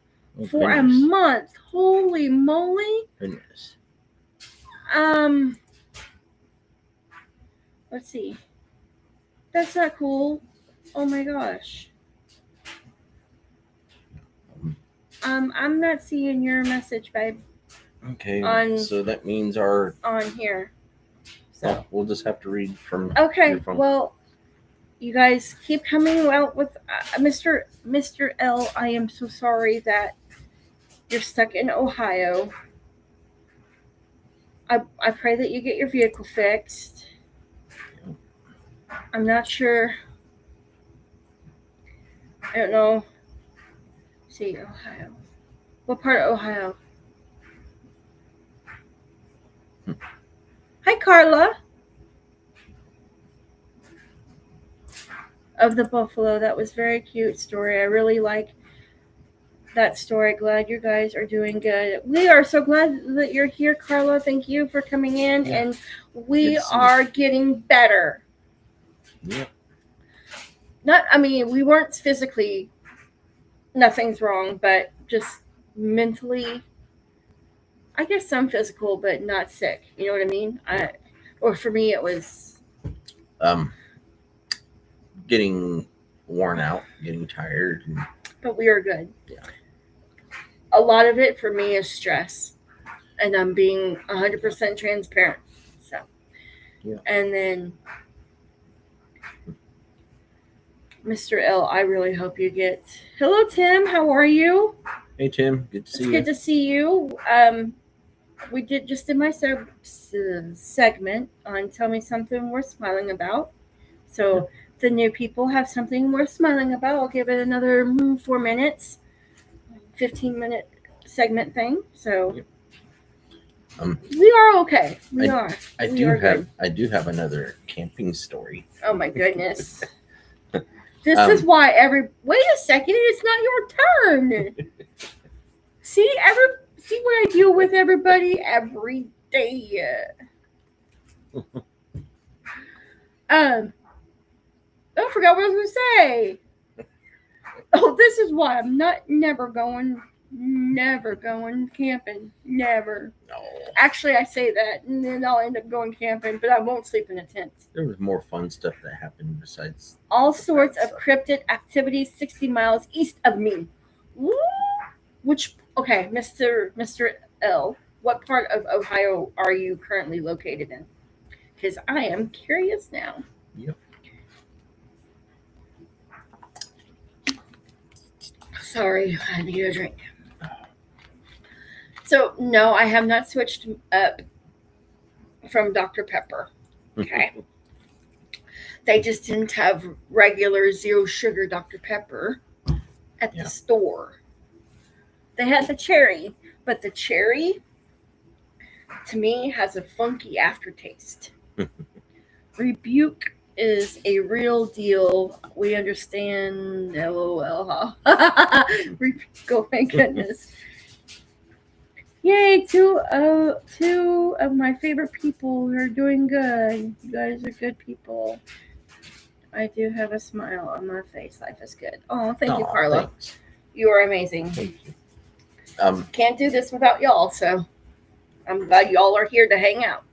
for a month. Holy moly. Goodness. Let's see. That's not cool. Oh my gosh. I'm not seeing your message, babe. Okay. So that means our on here. So we'll just have to read from. Okay. Your phone. Well, you guys keep coming out with Mr. L. I am so sorry that you're stuck in Ohio. I pray that you get your vehicle fixed. I'm not sure. I don't know. See, Ohio. What part of Ohio? Hi, Carla. Of the buffalo. That was very cute story. I really like that story. Glad you guys are doing good. We are so glad that you're here, Carla. Thank you for coming in. Yeah. And we are getting better. Yeah. We weren't physically, nothing's wrong, but just mentally, I guess some physical, but not sick. You know what I mean? Or for me, it was, Um, getting worn out, getting tired. And, but we are good. yeah. A lot of it for me is stress, and I'm being 100% transparent. So, Yeah. and then Mr. L, I really hope you get. Hello, Tim. How are you? Hey, Tim. Good to It's see you. good to see you. We did my segment on Tell Me Something Worth Smiling About. So the new people have something worth smiling about. I'll give it another 4 minutes, 15-minute segment thing. So we are okay. I We do are have good. I do have another camping story. Oh my goodness. This is why wait a second, it's not your turn. See what I deal with everybody every day. I forgot what I was gonna say. Oh, this is why I'm never going camping. Never. No, Actually, I say that, and then I'll end up going camping, but I won't sleep in a tent. there was more fun stuff that happened besides All the sorts bad of stuff. cryptid activities 60 miles east of me. Woo! Okay, Mr. L, what part of Ohio are you currently located in? Because I am curious now. Yep. Sorry, I need a drink. So, no, I have not switched up from Dr. Pepper. Okay. They just didn't have regular zero sugar Dr. Pepper at the store. They had the cherry, but the cherry, to me, has a funky aftertaste. Rebuke is a real deal. We understand. LOL. Oh my goodness. Yay, two of my favorite people are doing good. You guys are good people. I do have a smile on my face. Life is good. Oh, thank you, Carla. Thanks. You are amazing. Thank you. Can't do this without y'all, so I'm glad y'all are here to hang out.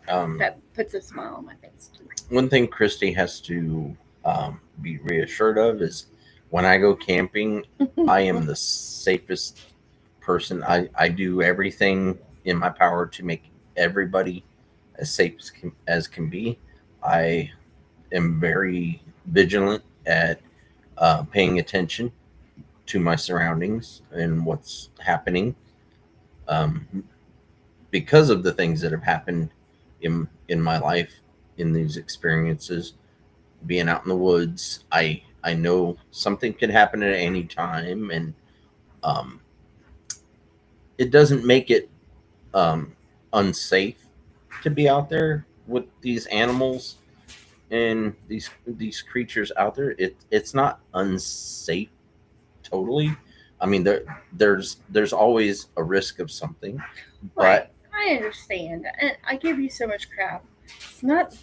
That puts a smile on my face too. One thing Christy has to be reassured of is when I go camping, I am the safest person. I do everything in my power to make everybody as safe as can be. I am very vigilant at paying attention to my surroundings and what's happening. Because of the things that have happened in my life, in these experiences, being out in the woods, I know something could happen at any time, and it doesn't make it unsafe to be out there with these animals and these creatures out there. It's not unsafe totally. I mean, there's always a risk of something, but Right. I understand, and I give you so much crap. It's not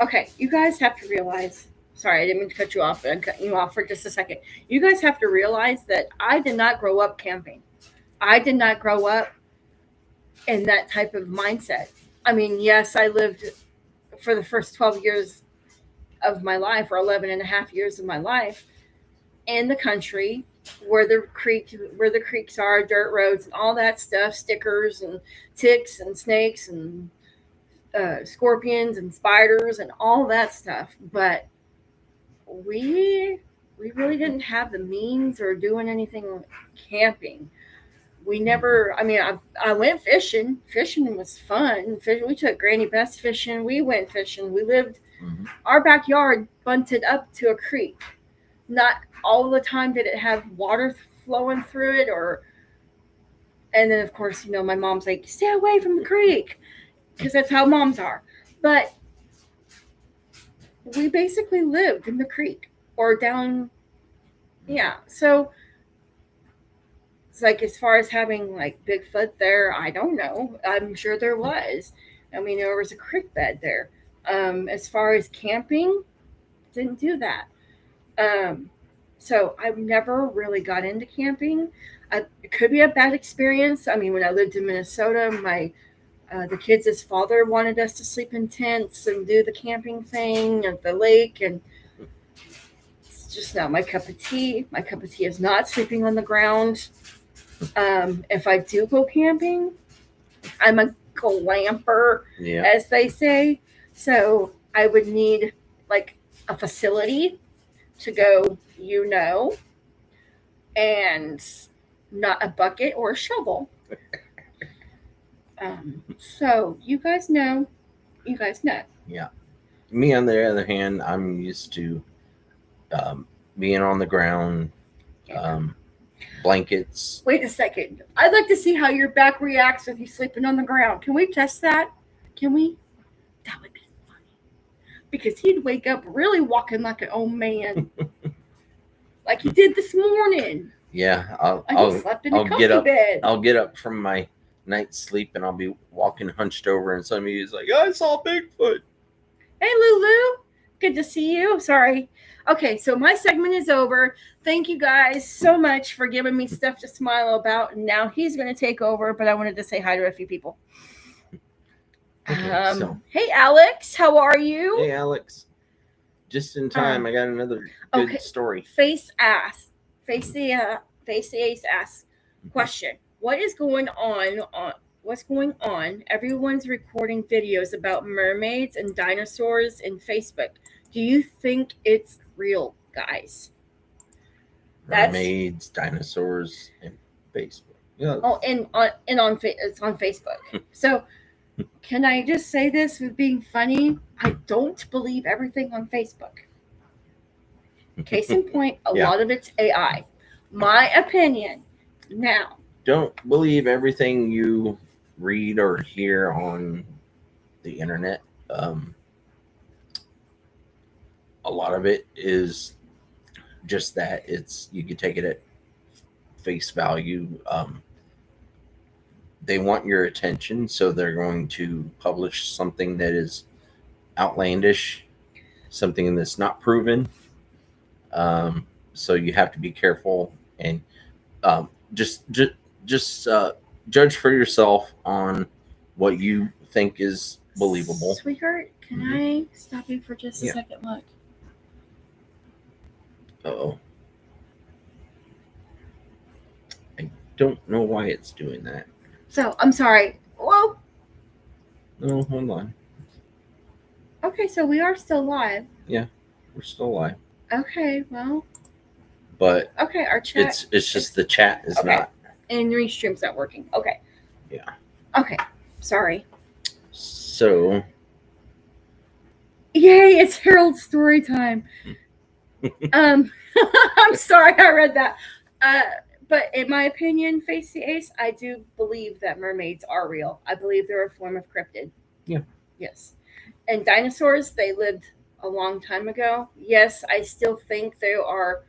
okay. You guys have to realize. Sorry, I didn't mean to cut you off, but I'm cutting you off for just a second. You guys have to realize that I did not grow up camping. I did not grow up in that type of mindset. I mean, yes, I lived for the first 12 years of my life, or 11 and a half years of my life, in the country where the creeks are, dirt roads and all that stuff, stickers and ticks and snakes and scorpions and spiders and all that stuff. But we really didn't have the means or doing anything camping. We never. I mean, I went fishing. Fishing was fun. We took Granny Bess fishing. We went fishing. We lived. Our backyard bunted up to a creek. Not all the time did it have water flowing through it, and then of course, my mom's like, stay away from the creek, because that's how moms are. But we basically lived in the creek or down. Yeah. So it's like, as far as having like Bigfoot there, I don't know. I'm sure there was. I mean, there was a creek bed there, As far as camping, didn't do that. So I've never really got into camping. It could be a bad experience. I mean, when I lived in Minnesota, the kids' father wanted us to sleep in tents and do the camping thing at the lake, and it's just not my cup of tea. My cup of tea is not sleeping on the ground. If I do go camping, I'm a glamper, Yeah. as they say. So I would need like a facility to go, and not a bucket or a shovel. So you guys know. Yeah. Me, on the other hand, I'm used to being on the ground, blankets. Wait a second. I'd like to see how your back reacts if you sleeping on the ground. Can we test that? Can we? That would be funny. Because he'd wake up really walking like an old man. Like he did this morning. Yeah, He slept in a comfy get up. bed. I'll get up from my night's sleep and I'll be walking hunched over, and somebody's like, "I saw Bigfoot." Hey, Lulu. Good to see you. Sorry. Okay, so my segment is over. Thank you guys so much for giving me stuff to smile about. Now he's going to take over, but I wanted to say hi to a few people. Okay, so hey, Alex. How are you? hey, Alex. Just in time, I got another good story. Face the ace asks question. What's going on? Everyone's recording videos about mermaids and dinosaurs in Facebook. Do you think it's real, guys? Mermaids, dinosaurs, and Facebook. Yeah. Oh, it's on Facebook. So, can I just say this with being funny? I don't believe everything on Facebook. Case in point, a lot of it's AI. My opinion. Now, don't believe everything you read or hear on the internet. A lot of it is just that. You could take it at face value. They want your attention, so they're going to publish something that is outlandish, something that's not proven. So you have to be careful and just judge for yourself on what you think is believable. Sweetheart, can I stop you for just a second? Look. Uh-oh. I don't know why it's doing that. So, I'm sorry. Whoa. No, hold on. Okay, so we are still live. Yeah, we're still live. Okay, well. But okay, our chat. It's just the chat is not. And Restream's not working. Okay. Yeah. Okay. Sorry. So. Yay! It's Harold's story time. I'm sorry I read that. But in my opinion, Face the Ace, I do believe that mermaids are real. I believe they're a form of cryptid. Yeah. Yes. And dinosaurs, they lived a long time ago. Yes, I still think they are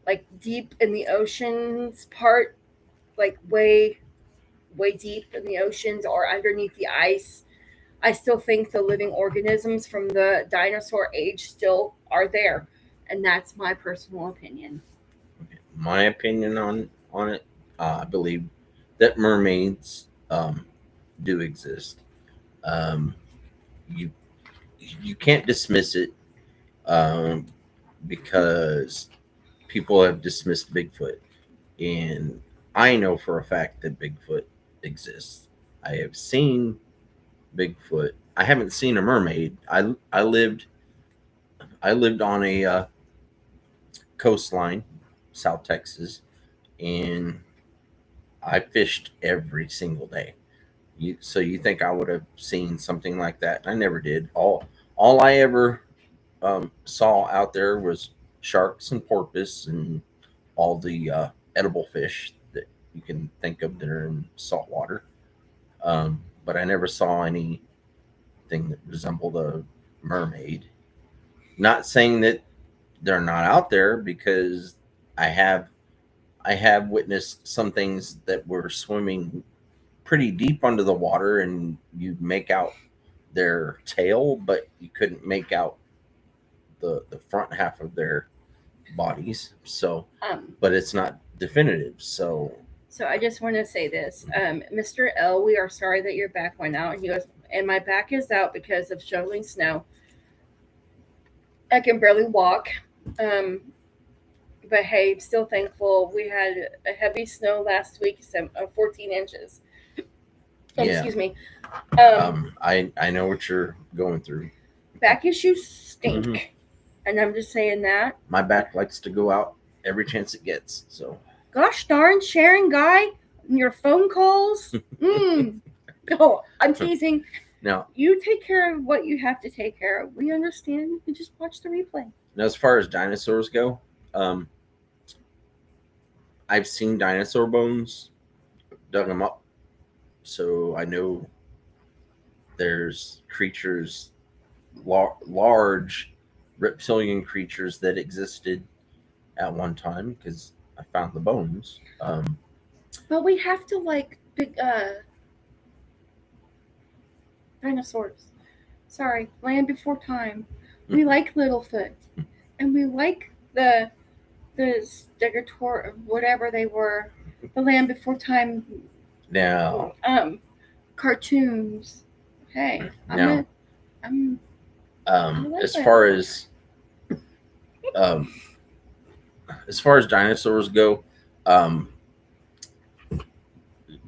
like deep in the oceans part, like way deep in the oceans or underneath the ice. I still think the living organisms from the dinosaur age still are there. And that's my personal opinion. My opinion on it, I believe that mermaids do exist. You can't dismiss it because people have dismissed Bigfoot, and I know for a fact that Bigfoot exists. I have seen Bigfoot. I haven't seen a mermaid. I lived on a coastline, South Texas, and I fished every single day. So you think I would have seen something like that? I never did. All I ever saw out there was sharks and porpoise and all the edible fish that you can think of that are in salt water. But I never saw anything that resembled a mermaid. Not saying that they're not out there, because I have witnessed some things that were swimming pretty deep under the water, and you'd make out their tail, but you couldn't make out the front half of their bodies. So, but it's not definitive. So I just want to say this, Mr. L, we are sorry that your back went out. He goes, and my back is out because of shoveling snow. I can barely walk. But hey, still thankful. We had a heavy snow last week, 14 inches. yeah, Excuse me. I know what you're going through. Back issues stink. And I'm just saying that. My back likes to go out every chance it gets. So Gosh darn, Sharon Guy, your phone calls. Oh, I'm teasing. now, You take care of what you have to take care of. We understand. You just watch the replay. now as far as dinosaurs go, I've seen dinosaur bones, dug them up, so I know there's creatures, large reptilian creatures that existed at one time because I found the bones. But we have to like big dinosaurs. Sorry, Land Before Time. We like Littlefoot, and we like the Stegosaur, whatever they were, the Land Before Time Now, cartoons. Hey, now, I'm like as that. far as dinosaurs go,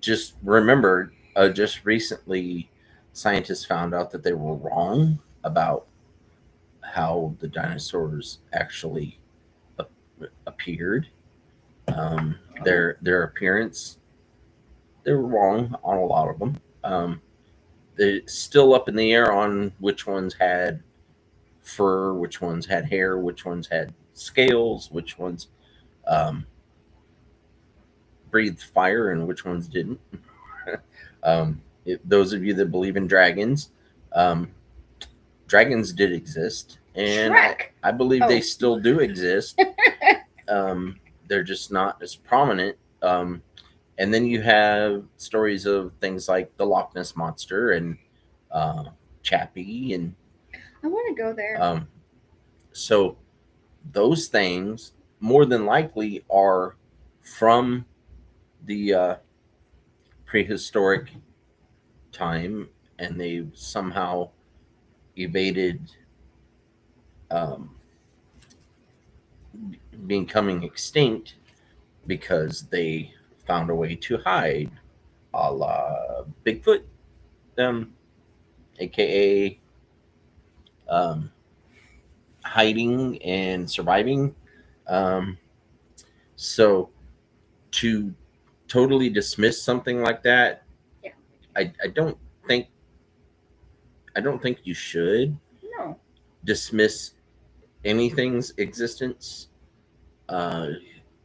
just remember, just recently, scientists found out that they were wrong about how the dinosaurs actually appeared. Their appearance, they were wrong on a lot of them. They're still up in the air on which ones had fur, which ones had hair, which ones had scales, which ones breathed fire, and which ones didn't. Those of you that believe in dragons, dragons did exist, and I believe they still do exist. They're just not as prominent. And then you have stories of things like the Loch Ness Monster and Chappie, and I want to go there. So those things more than likely are from the prehistoric time, and they somehow evaded becoming extinct because they found a way to hide, a la Bigfoot, aka hiding and surviving. So to totally dismiss something like that, Yeah. I don't think you should No. dismiss anything's existence.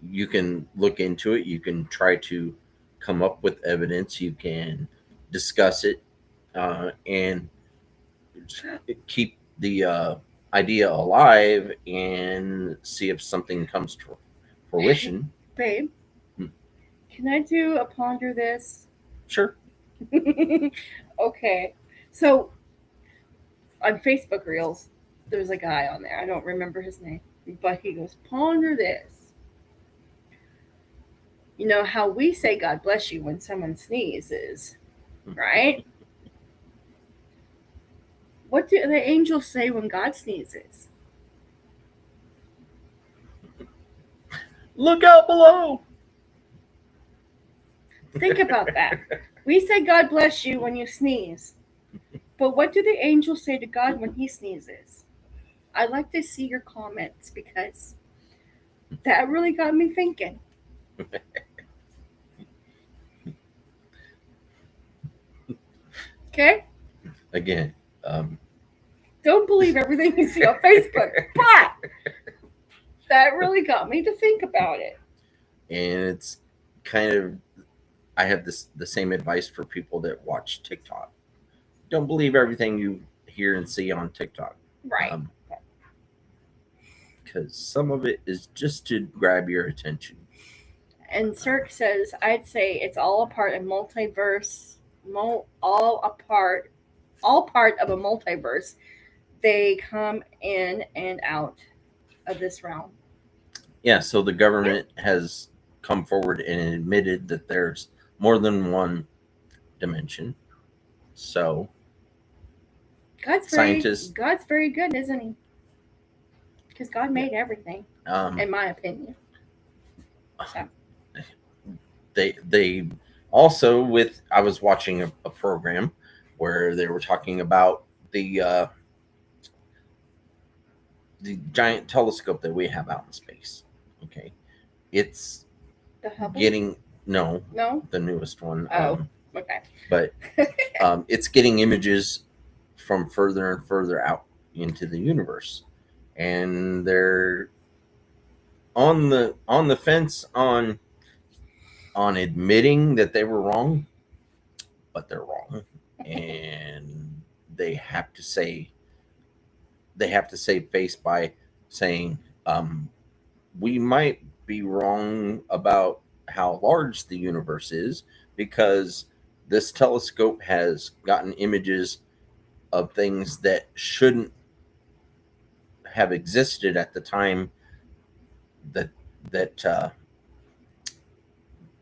You can look into it. You can try to come up with evidence. You can discuss it and keep the idea alive and see if something comes to fruition. Babe, can I do a ponder this? Sure. Okay. So on Facebook Reels, there's a guy on there. I don't remember his name, but he goes, ponder this. You know how we say God bless you when someone sneezes, right? What do the angels say when God sneezes? Look out below. Think about that. We say God bless you when you sneeze. But what do the angels say to God when he sneezes? I'd like to see your comments because that really got me thinking. Okay? Again, Don't believe everything you see on Facebook, but that really got me to think about it. and it's kind of, I have the same advice for people that watch TikTok. Don't believe everything you hear and see on TikTok. Right. Because some of it is just to grab your attention. And Cirque says, I'd say it's all a part of multiverse, all a part all part of a multiverse. They come in and out of this realm. Yeah, so the government has come forward and admitted that there's more than one dimension. So scientists, God's very good, isn't he? Because God made everything, in my opinion. So. they also I was watching a program where they were talking about the giant telescope that we have out in space. Okay, it's The Hubble? getting no, the newest one. Okay. But it's getting images from further and further out into the universe, and they're on the fence on admitting that they were wrong, but they're wrong, and they have to save face by saying, we might be wrong about how large the universe is, because this telescope has gotten images of things that shouldn't have existed at the time that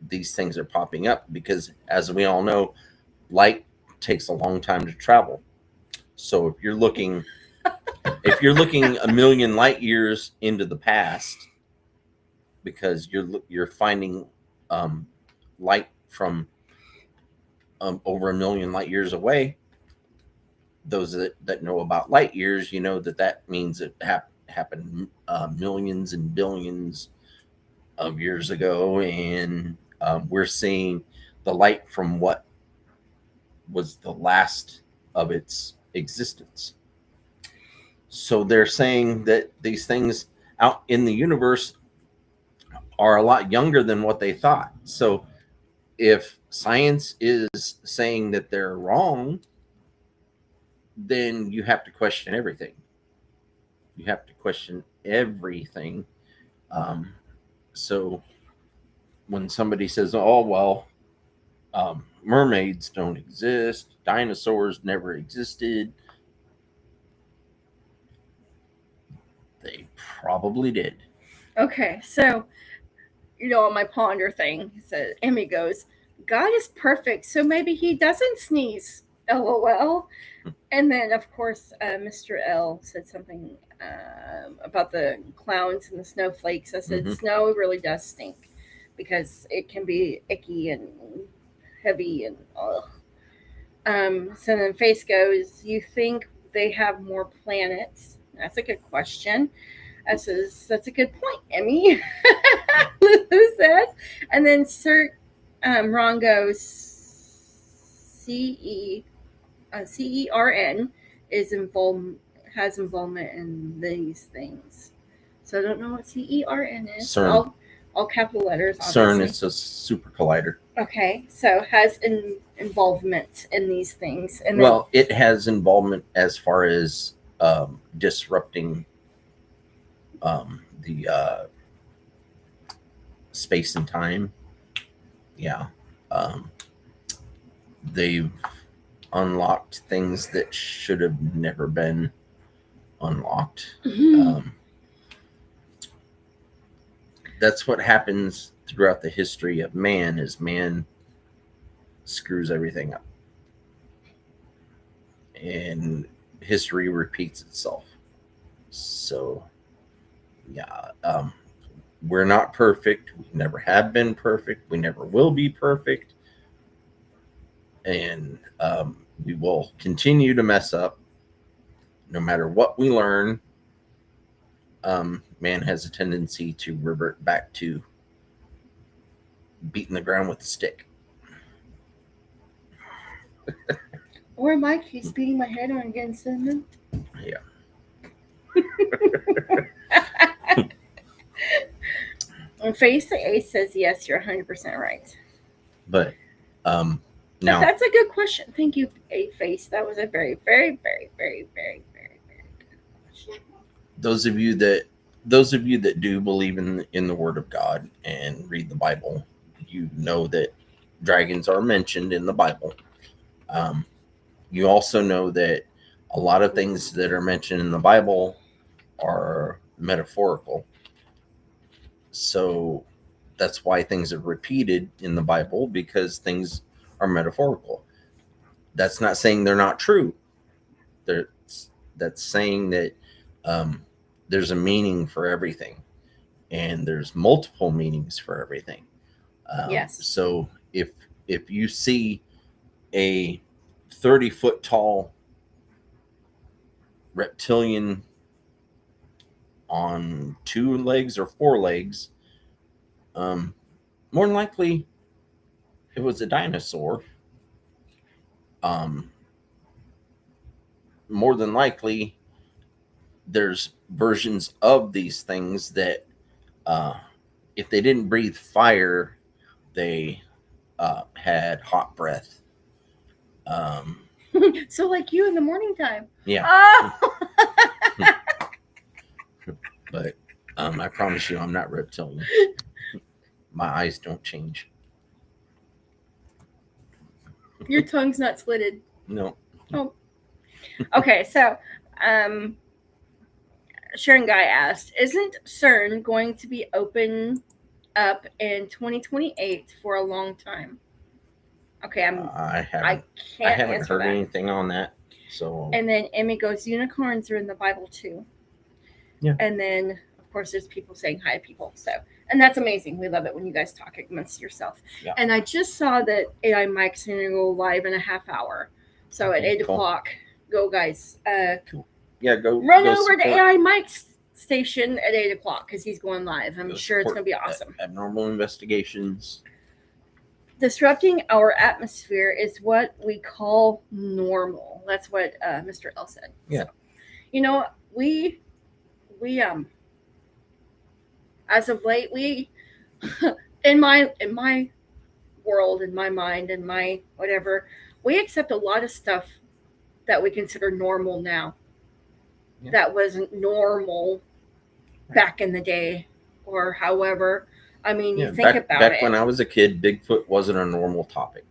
these things are popping up, because as we all know, light takes a long time to travel. So if you're looking a million light years into the past, because you're finding light from over a million light years away, those that know about light years, you know that means it happened millions and billions of years ago, and we're seeing the light from what was the last of its existence. So they're saying that these things out in the universe are a lot younger than what they thought. So if science is saying that they're wrong, then you have to question everything. You have to question everything. So when somebody says, "Oh well, mermaids don't exist, dinosaurs never existed," they probably did. Okay, so on my ponder thing, said Emmy goes, God is perfect, so maybe he doesn't sneeze. LOL. And then, of course, Mr. L said something about the clowns and the snowflakes. I said, snow really does stink because it can be icky and heavy and ugh. So then Face goes, you think they have more planets? That's a good question. That's a good point, Emmy. Lulu says. And then Sir Ron goes, CERN has involvement in these things. So I don't know what CERN is. CERN. All capital letters. Obviously. CERN is a super collider. Okay, so has involvement in these things. And well, it has involvement as far as disrupting the space and time. Yeah. They've unlocked things that should have never been unlocked. That's what happens throughout the history of man, is man screws everything up. And history repeats itself. So, yeah, we're not perfect. We never have been perfect. We never will be perfect. And we will continue to mess up no matter what we learn. Man has a tendency to revert back to beating the ground with a stick. Or Mike, he's beating my head on against cinnamon. Yeah. And Face the Ace says, yes, you're 100% right. But now, that's a good question. Thank you, Face. That was a very, very, very, very, very, very, very good question. Those of you that do believe in the Word of God and read the Bible, you know that dragons are mentioned in the Bible. you also know that a lot of things that are mentioned in the Bible are metaphorical. So that's why things are repeated in the Bible, because things are metaphorical. That's not saying they're not true. That's saying that um, there's a meaning for everything, and there's multiple meanings for everything. Yes. So if you see a 30-foot tall reptilian on 2 legs or 4 legs, more than likely it was a dinosaur. Um, more than likely, there's versions of these things that, if they didn't breathe fire, they had hot breath. So like you in the morning time. Yeah, Oh. but I promise you, I'm not reptilian. My eyes don't change. Your tongue's not slitted. No. Oh. Okay, so Sharon Guy asked, isn't CERN going to be open up in 2028 for a long time? Okay, I I can't haven't answer heard that. anything on that. So And then Emmy goes, unicorns are in the Bible too. Yeah. And then of course there's people saying hi to people. So, and that's amazing. We love it when you guys talk amongst yourself. Yeah. And I just saw that AI Mike's going to go live in a half hour. So at 8 cool. o'clock, go guys. Cool. Yeah, go Run go over to support AI Mike's station at 8 o'clock because he's going live. I'm go sure it's support going to be awesome. Abnormal investigations. Disrupting our atmosphere is what we call normal. That's what Mr. L said. Yeah. So, you know, we as of late, we in my world, in my mind, in my whatever, we accept a lot of stuff that we consider normal now. Yeah. That wasn't normal back in the day, or however. I mean, you think about back it. when I was a kid, Bigfoot wasn't a normal topic.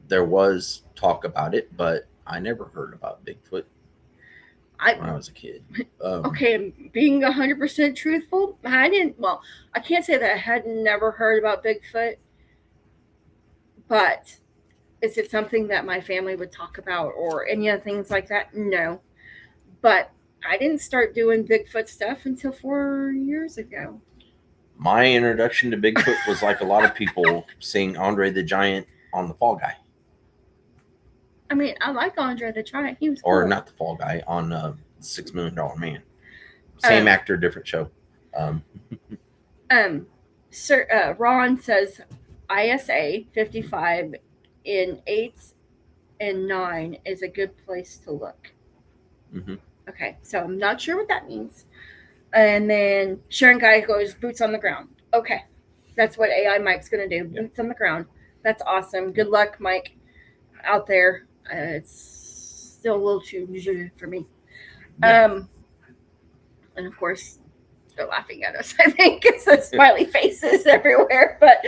There was talk about it, but I never heard about Bigfoot when I was a kid. Okay, being 100% truthful, I didn't. Well, I can't say that I had never heard about Bigfoot, but is it something that my family would talk about or any other things like that? No, but I didn't start doing Bigfoot stuff until 4 years ago. My introduction to Bigfoot was like a lot of people seeing Andre the Giant on the Fall Guy. I mean, I like Andre the Giant. He was Or cool. not the Fall Guy, on $6 Million Man. Same actor, different show. Sir Ron says ISA 55 in 8 and 9 is a good place to look. Mm-hmm. Okay, so I'm not sure what that means. And then Sharon Guy goes, boots on the ground. Okay, that's what AI Mike's going to do. Yep. Boots on the ground. That's awesome. Good luck, Mike, out there. It's still a little too for me. Yeah. And of course, they're laughing at us. I think it's the smiley faces everywhere. But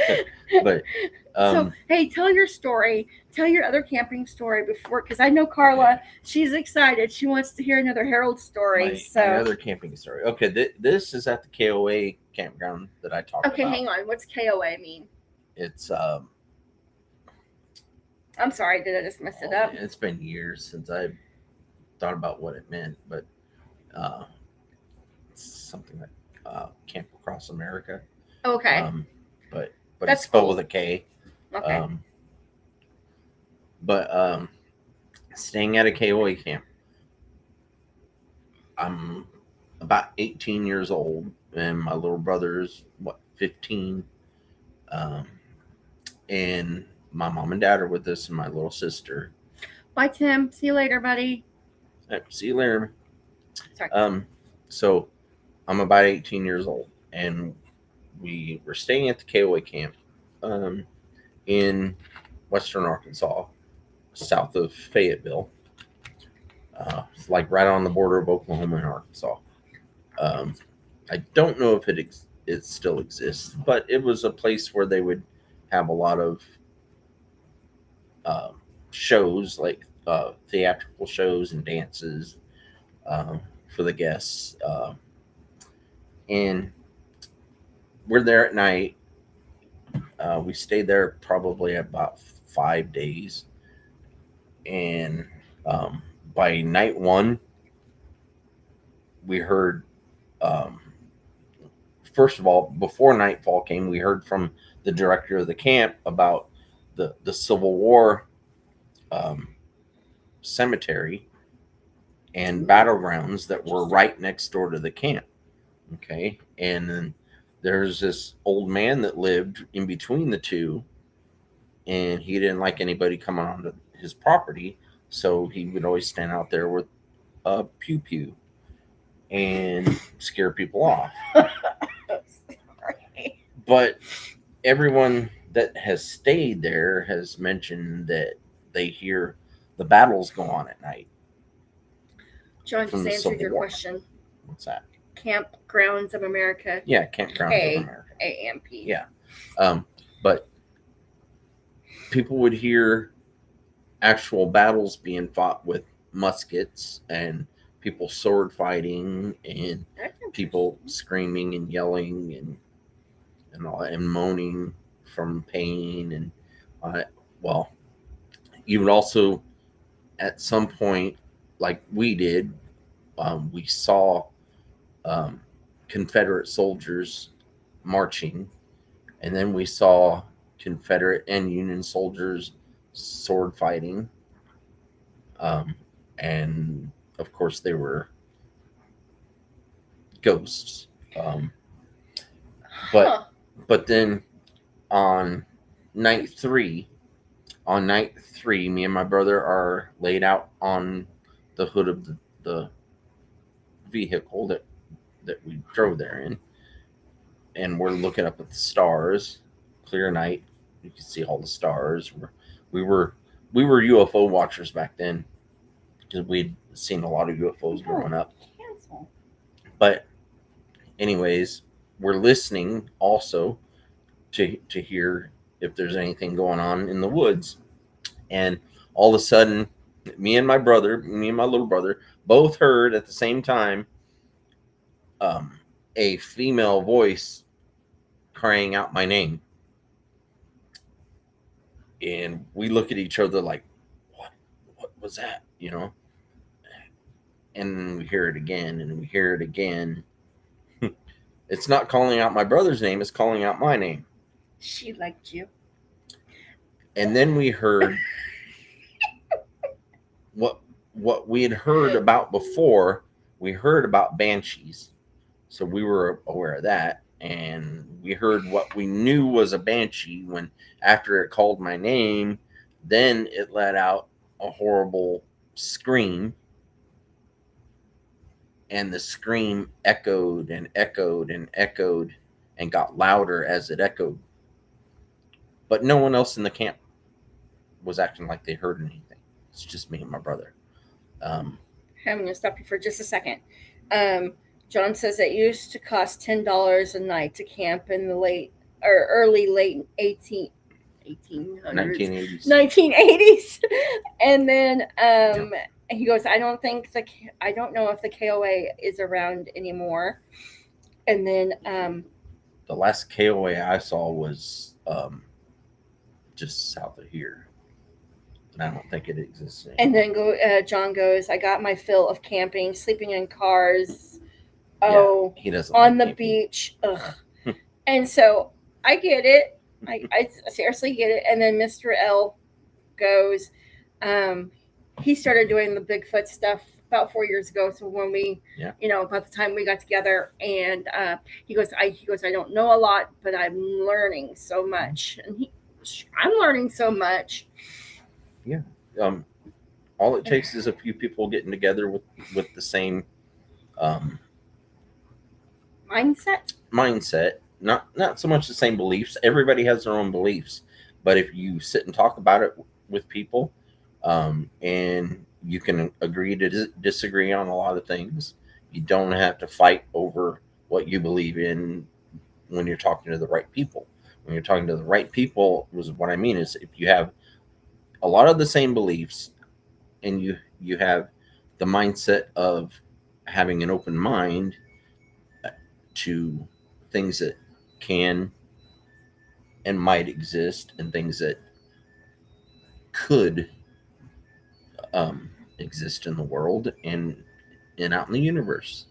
so hey, tell your story. Tell your other camping story before, because I know Carla. She's excited. She wants to hear another Harold story. My other camping story. Okay, this is at the KOA campground that I talked about. Okay, hang on. What's KOA mean? It's I'm sorry. Did I just mess it up? It's been years since I thought about what it meant, but it's something like Camp Across America. Okay. But That's it's spelled cool. with a K. Okay. But staying at a KOA camp. I'm about 18 years old, and my little brother's 15. And my mom and dad are with us, and my little sister. Bye, Tim. See you later, buddy. See you later. Sorry. So I'm about 18 years old, and we were staying at the KOA camp in western Arkansas, south of Fayetteville. It's like right on the border of Oklahoma and Arkansas. I don't know if it still exists, but it was a place where they would have a lot of shows, like theatrical shows and dances for the guests. And we're there at night. We stayed there probably about 5 days. And by night one, we heard, um, first of all, before nightfall came, we heard from the director of the camp about the Civil War um, cemetery and battlegrounds that were right next door to the camp. Okay. And then there's this old man that lived in between the two, and he didn't like anybody coming onto his property. So he would always stand out there with a pew pew and scare people off. Sorry. But everyone that has stayed there has mentioned that they hear the battles go on at night. John From just the answered Civil your War. question. What's that? Campgrounds of America. Yeah, Campgrounds of America. AMP. Yeah. But people would hear actual battles being fought with muskets and people sword fighting and people screaming and yelling and all and moaning from pain. And well, you would also at some point, like we did, we saw Confederate soldiers marching, and then we saw Confederate and Union soldiers sword fighting. And of course, they were ghosts. But then on night three, me and my brother are laid out on the hood of the vehicle that we drove there in, and we're looking up at the stars. Clear night, you can see all the stars. We were UFO watchers back then because we'd seen a lot of UFOs growing up. Cancel. But anyways, we're listening also to hear if there's anything going on in the woods. And all of a sudden, me and my little brother, both heard at the same time a female voice crying out my name. And we look at each other like, what was that? You know? And we hear it again, and we hear it again. It's not calling out my brother's name, it's calling out my name. She liked you. And then we heard what we had heard about before. We heard about banshees. So we were aware of that. And we heard what we knew was a banshee when after it called my name, then it let out a horrible scream. And the scream echoed and echoed and echoed and got louder as it echoed. But no one else in the camp was acting like they heard anything. It's just me and my brother. I'm going to stop you for just a second. John says it used to cost $10 a night to camp in the early 1980s. 1980s. And then he goes, I don't know if the KOA is around anymore. And then the last KOA I saw was just south of here. And I don't think it exists anymore. And then John goes, I got my fill of camping, sleeping in cars. He doesn't on like the camping. beach. Ugh. And so I get it. I seriously get it. And then Mr. L goes, he started doing the Bigfoot stuff about 4 years ago. So when we, about the time we got together, and he goes, I don't know a lot, but I'm learning so much. And I'm learning so much. Yeah. All it takes is a few people getting together with the same mindset. Not so much the same beliefs. Everybody has their own beliefs, but if you sit and talk about it with people, and you can agree to disagree on a lot of things, you don't have to fight over what you believe in when you're talking to the right people. When you're talking to the right people, what I mean is if you have a lot of the same beliefs, and you have the mindset of having an open mind to things that can and might exist and things that could exist in the world and out in the universe.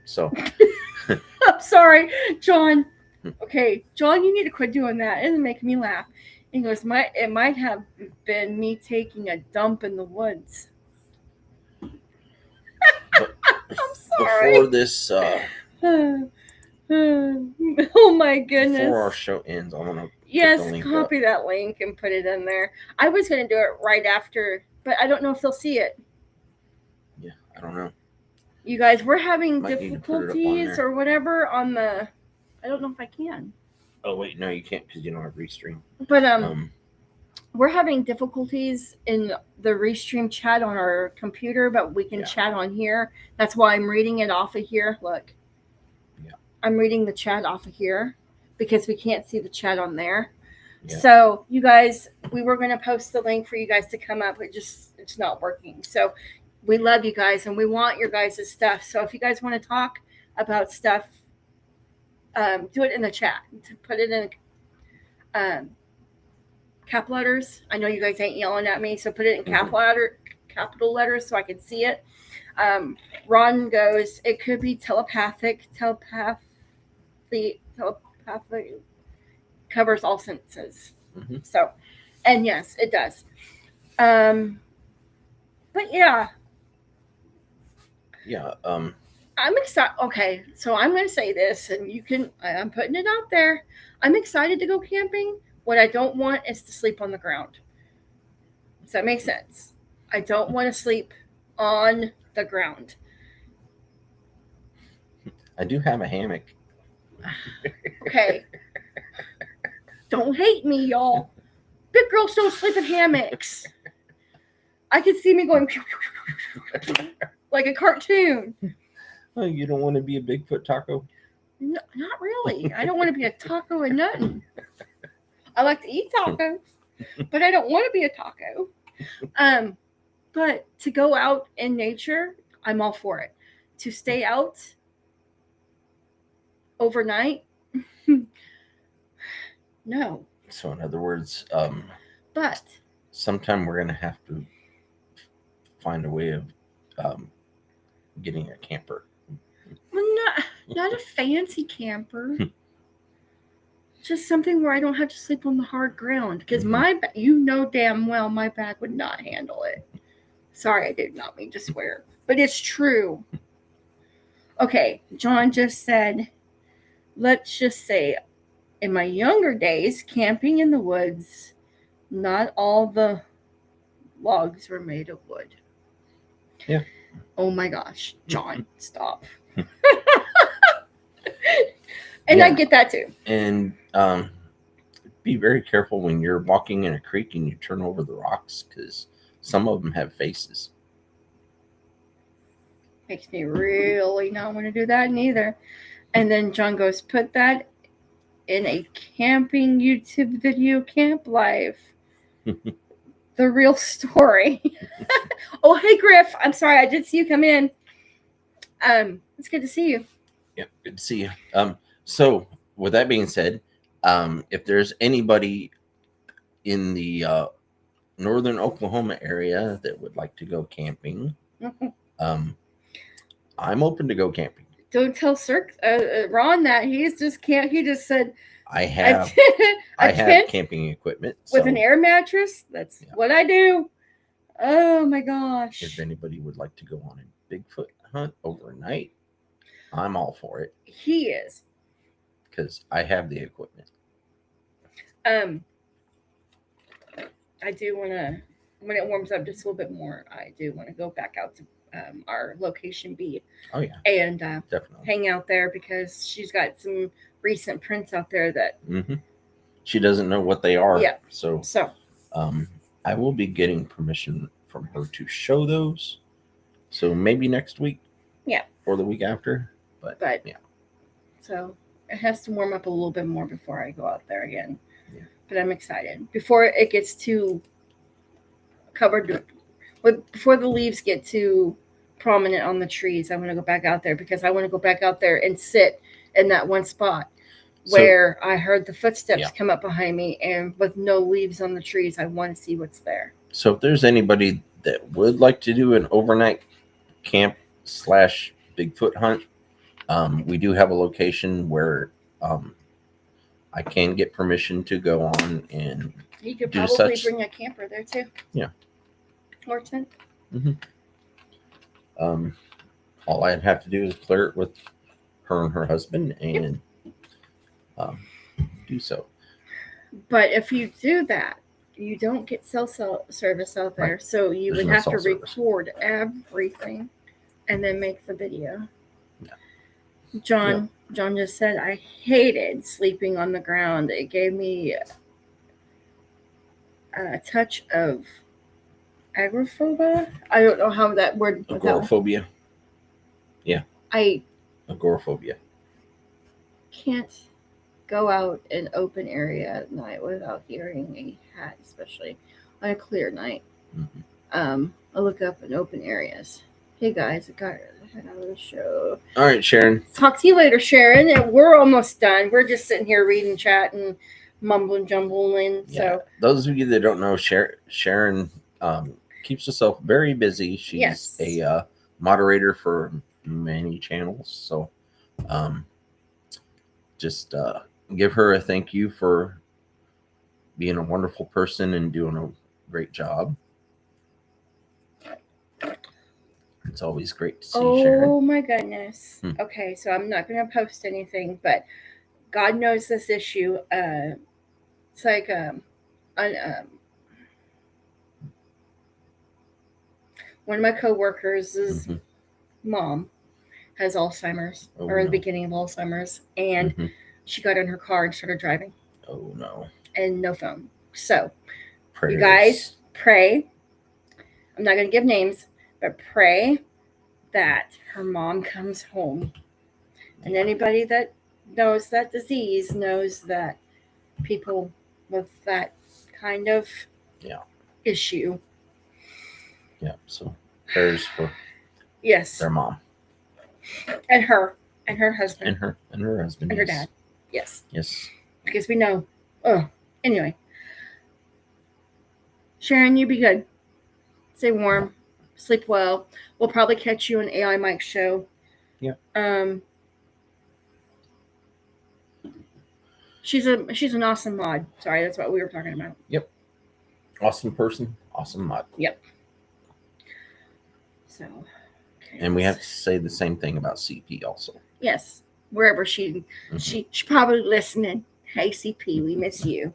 So I'm sorry, John. Okay, John, you need to quit doing that. It's making me laugh. He goes, it might have been me taking a dump in the woods. but I'm sorry. before this Oh my goodness. before our show ends, I want to Yes, put the link copy up. that link and put it in there. I was going to do it right after, but I don't know if they'll see it. Yeah, I don't know. You guys, we're having Might need to put it up on difficulties there. or whatever on the. I don't know if I can. Oh wait, no, you can't because you don't have Restream. But we're having difficulties in the Restream chat on our computer, but we can chat on here. That's why I'm reading it off of here. Look. Yeah. I'm reading the chat off of here because we can't see the chat on there. Yeah. So you guys, we were going to post the link for you guys to come up. It's not working. So we love you guys and we want your guys' stuff. So if you guys want to talk about stuff, do it in the chat. Put it in cap letters. I know you guys ain't yelling at me, so put it in capital letters so I can see it. Ron goes, it could be telepathic covers all senses. Mm-hmm. So, and yes, it does. But yeah. Yeah. I'm excited. Okay, so I'm going to say this, and I'm putting it out there. I'm excited to go camping. What I don't want is to sleep on the ground. Does that make sense? I don't want to sleep on the ground. I do have a hammock. Okay. Don't hate me, y'all. Big girls don't sleep in hammocks. I could see me going like a cartoon. Oh, you don't want to be a Bigfoot taco? No, not really. I don't want to be a taco and nothing. I like to eat tacos, but I don't want to be a taco. But to go out in nature, I'm all for it. To stay out overnight, no. So in other words, but sometime we're gonna have to find a way of getting a camper. Well, not a fancy camper. Just something where I don't have to sleep on the hard ground. Because you know damn well my back would not handle it. Sorry, I did not mean to swear. But it's true. Okay, John just said, let's just say, in my younger days, camping in the woods, not all the logs were made of wood. Yeah. Oh my gosh, John, stop. And I get that too. And be very careful when you're walking in a creek and you turn over the rocks because some of them have faces. Makes me really not want to do that neither. And then John goes, put that in a camping YouTube video, Camp Life. The real story. Oh, hey, Griff. I'm sorry. I did see you come in. It's good to see you. Yep, good to see you. So with that being said, if there's anybody in the northern Oklahoma area that would like to go camping, I'm open to go camping. Don't tell Ron that. He just said, I have tent camping equipment. With an air mattress. That's what I do. Oh my gosh. If anybody would like to go on a Bigfoot hunt overnight, I'm all for it. He is. Because I have the equipment. I do want to, when it warms up just a little bit more, I do want to go back out to our location B. Oh, yeah. And definitely hang out there because she's got some recent prints out there that she doesn't know what they are. Yeah. So I will be getting permission from her to show those. So maybe next week. Yeah. Or the week after. But yeah. So it has to warm up a little bit more before I go out there again. Yeah. But I'm excited. Before it gets too covered before the leaves get too prominent on the trees. I want to go back out there because I want to go back out there and sit in that one spot where I heard the footsteps come up behind me, and with no leaves on the trees, I want to see what's there. So if there's anybody that would like to do an overnight camp / Bigfoot hunt, we do have a location where I can get permission to go on and you could do probably such. bring a camper there too. Yeah. Or tent. All I'd have to do is clear it with her and her husband and do so. But if you do that, you don't get cell service out there, Right. so you There's would no have to cell service. record everything and then make the video. Yeah. John just said, I hated sleeping on the ground. It gave me a touch of agoraphobia. I don't know how that word. Agoraphobia. I Agoraphobia. can't go out in open area at night without hearing a hat, especially on a clear night. I look up in open areas. Hey guys, I got to head out of the show. All right, Sharon. Talk to you later, Sharon. And we're almost done. We're just sitting here reading, chatting, mumbling, jumbling. So those of you that don't know, Sharon keeps herself very busy. She's a moderator for many channels. So just give her a thank you for being a wonderful person and doing a great job. It's always great to see Sharon. Oh my goodness. Okay, so I'm not going to post anything, but God knows this issue. It's like one of my coworkers' mom has Alzheimer's, or the beginning of Alzheimer's, and she got in her car and started driving. Oh no. And no phone. So Prayers. you guys pray. I'm not going to give names, but pray that her mom comes home. And anybody that knows that disease knows that people with that kind of issue. Yeah, so prayers for their mom. And her husband. And her husband. And her dad. Yes. Yes. Because we know. Oh, anyway. Sharon, you be good. Stay warm. Sleep well. We'll probably catch you on AI Mike's show. Yeah. She's an awesome mod. Sorry, that's what we were talking about. Yep. Awesome person, awesome mod. Yep. So. Okay. And we have to say the same thing about CP also. Yes. Wherever she's probably listening. Hey CP, we miss you.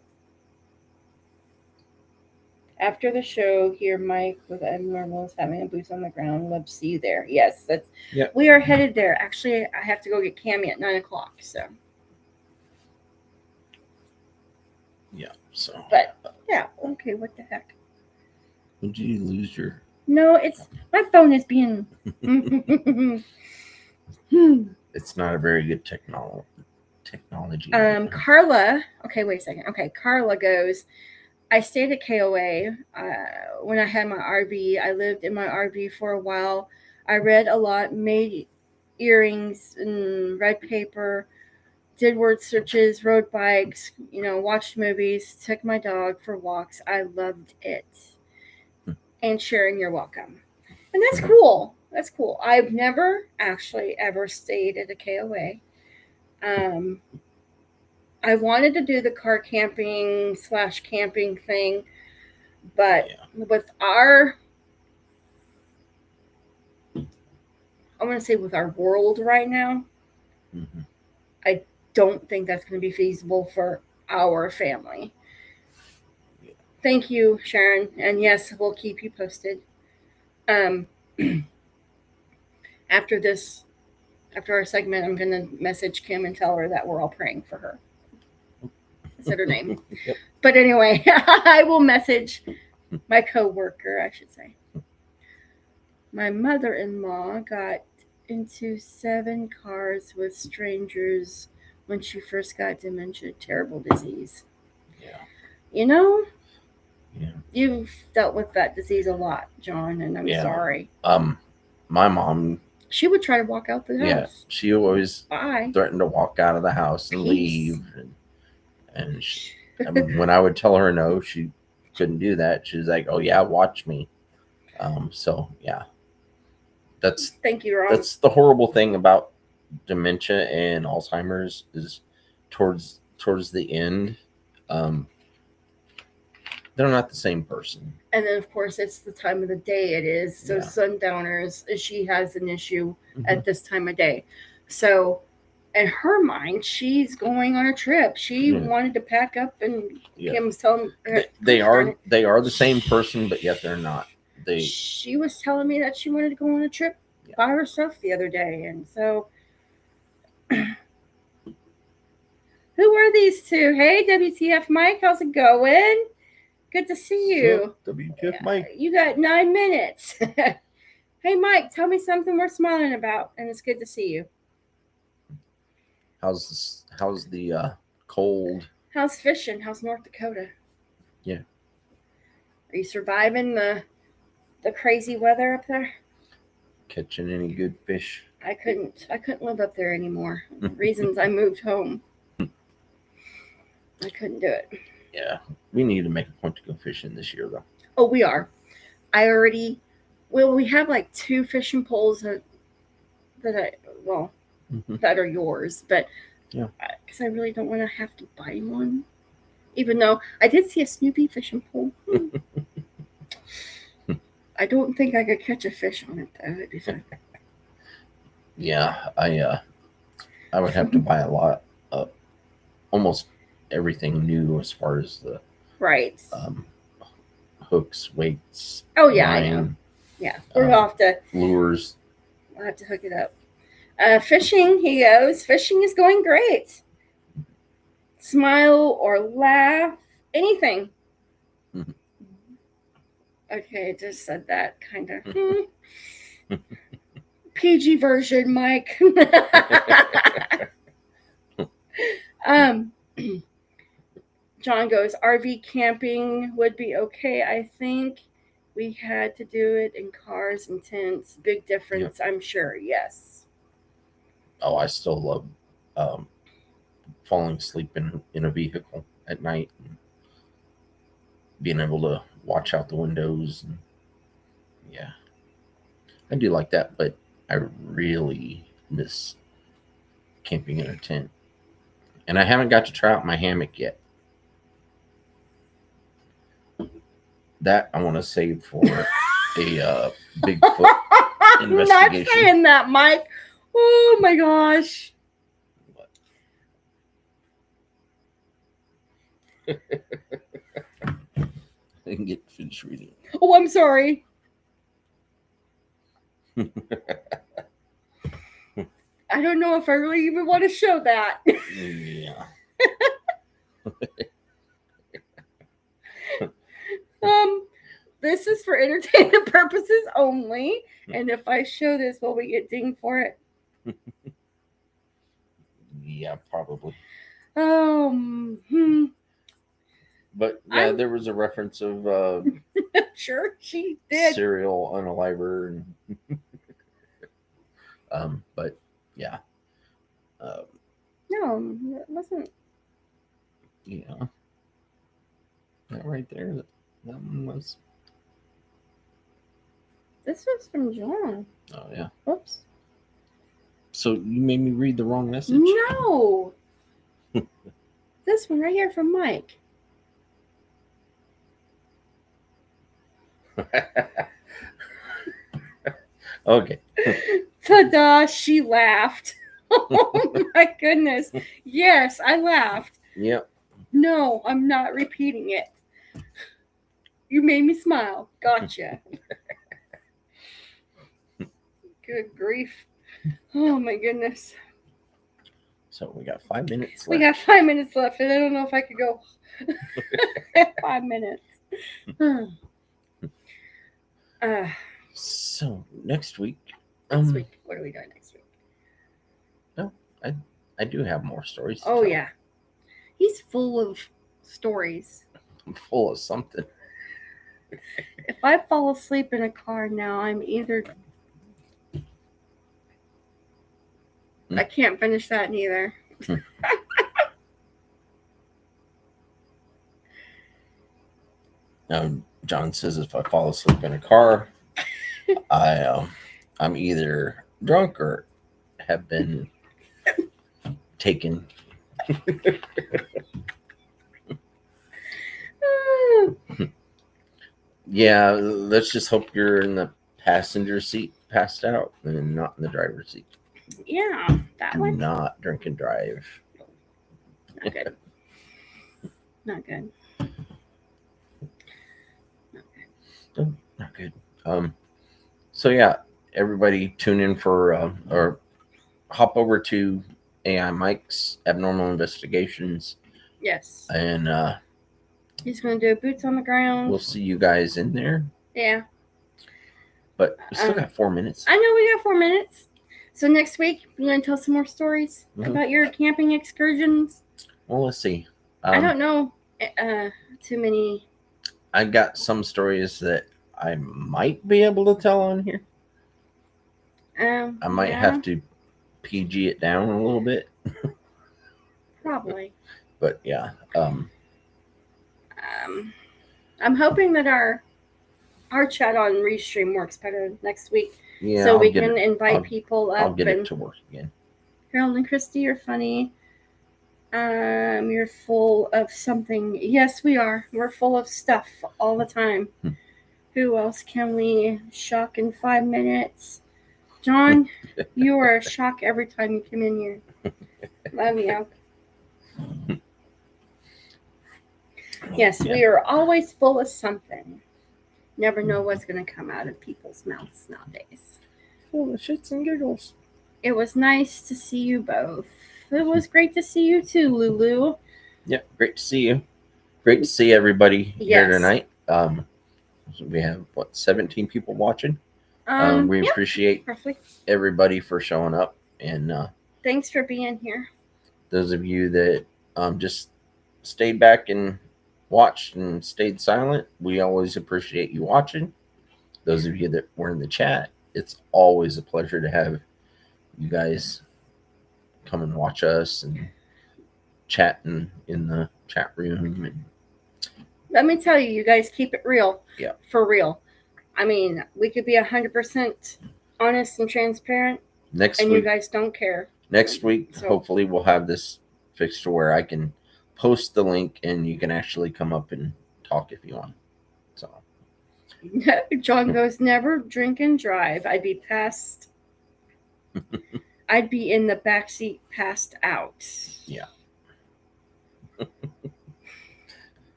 After the show, here Mike with Abnormal is having a boots on the ground. Love to see you there. Yes, we are headed there. Actually, I have to go get Cammie at 9:00. So. Yeah. So. But yeah, okay. What the heck? Did you lose your? No, it's my phone is being. It's not a very good technology. Carla. Okay, wait a second. Okay, Carla goes. I stayed at KOA when I had my RV. I lived in my RV for a while. I read a lot, made earrings and read paper, did word searches, rode bikes, watched movies, took my dog for walks. I loved it. And Sharon, you're welcome. And that's cool. That's cool. I've never actually ever stayed at a KOA. I wanted to do the car camping / camping thing, but with our world right now, I don't think that's going to be feasible for our family. Thank you, Sharon. And yes, we'll keep you posted. After our segment, I'm going to message Kim and tell her that we're all praying for her. I said her name. Yep. But anyway, I will message my coworker, I should say. My mother-in-law got into 7 cars with strangers when she first got dementia. Terrible disease. Yeah. Yeah. You've dealt with that disease a lot, John, and I'm Yeah. sorry. My mom, She would try to walk out the house. yeah, she always Bye. threatened to walk out of the house and Peace. leave. And when I would tell her no, she couldn't do that. She was like, "Oh yeah, watch me." So yeah, that's Thank you, Ron. that's the horrible thing about dementia and Alzheimer's is towards the end, they're not the same person. And then, of course, it's the time of the day it is. So Yeah. sundowners, she has an issue Mhm. at this time of day. So in her mind, she's going on a trip. She Yeah. wanted to pack up, and Yeah. Kim was telling her They are the same person, but yet they're not. She was telling me that she wanted to go on a trip Yeah. by herself the other day, and so who are these two? Hey, WTF Mike, how's it going? Good to see you. WTF Mike. You got 9 minutes. Hey, Mike, tell me something we're smiling about, and it's good to see you. How's the cold? How's fishing? How's North Dakota? Yeah. Are you surviving the crazy weather up there? Catching any good fish? I couldn't live up there anymore. Reasons I moved home. I couldn't do it. Yeah, we need to make a point to go fishing this year, though. Oh, we are. We have like 2 fishing poles that are yours, but yeah, because I really don't want to have to buy one. Even though I did see a Snoopy fishing pole. I don't think I could catch a fish on it though. It'd be fun. Yeah, I would have to buy a lot of almost everything new as far as the right hooks, weights. Oh yeah, line, I know. Yeah, we're gonna have to lures. We'll have to hook it up. Fishing, he goes. Fishing is going great. Smile or laugh, anything. Mm-hmm. Okay, I just said that kind of. PG version, Mike. John goes, RV camping would be okay. I think we had to do it in cars and tents. Big difference, I'm sure. Yes. Oh, I still love falling asleep in a vehicle at night and being able to watch out the windows. And yeah, I do like that, but I really miss camping in a tent. And I haven't got to try out my hammock yet. That I want to save for a Bigfoot investigation. I'm not saying that, Mike. Oh my gosh. What? I didn't get to finish reading. Oh, I'm sorry. I don't know if I really even want to show that. Yeah. This is for entertainment purposes only. And if I show this, will we get dinged for it? Yeah, probably. But yeah, there was a reference of sure she did. serial unaliver and but yeah. No, it wasn't. Yeah. That right there, that one was. This was from John. Oh yeah. Whoops. So you made me read the wrong message. No. This one right here from Mike. Okay. Ta-da, she laughed. Oh my goodness. Yes, I laughed. Yep. No, I'm not repeating it. You made me smile. Gotcha. Good grief. Oh my goodness. So we got 5 minutes left. We got 5 minutes left, and I don't know if I could go 5 minutes. So next week. Next week. What are we doing next week? No, I do have more stories. Oh yeah. He's full of stories. I'm full of something. If I fall asleep in a car now, I'm either. I can't finish that neither. John says if I fall asleep in a car, I'm either drunk or have been taken. Yeah, let's just hope you're in the passenger seat, passed out, and not in the driver's seat. Yeah, that Do one. not drink and drive. Not good. Not good. Oh, not good. So yeah, everybody tune in for or hop over to AI Mike's Abnormal Investigations, Yes. and He's going to do boots on the ground. we'll see you guys in there. Yeah. But we still got 4 minutes. I know we got 4 minutes. So next week, you're going to tell some more stories about your camping excursions. Well, let's see. I don't know too many. I got some stories that I might be able to tell on here. I might have to PG it down a little bit. Probably. But yeah. I'm hoping that our chat on Restream works better next week. Yeah, so we can invite people up. I'll get it to work again. Harold and Christy, you're funny. You're full of something. Yes, we are. We're full of stuff all the time. Who else can we shock in 5 minutes? John, you are a shock every time you come in here. Love you. Yes, we are always full of something. Never know what's going to come out of people's mouths nowadays. Full of shits and giggles. It was nice to see you both. It was great to see you too, Lulu. Yep, great to see you. Great to see everybody here tonight. We have 17 people watching. We appreciate everybody for showing up, and thanks for being here. Those of you that just stayed back and watched and stayed silent, we always appreciate you watching. Those of you that were in the chat, it's always a pleasure to have you guys come and watch us and chat in the chat room. And let me tell you, you guys keep it real. Yeah. For real. I mean, we could be 100% honest and transparent. Next week, you guys don't care. Next week, hopefully we'll have this fixed to where I can post the link and you can actually come up and talk if you want. So John goes, never drink and drive. I'd be in the backseat passed out. Yeah.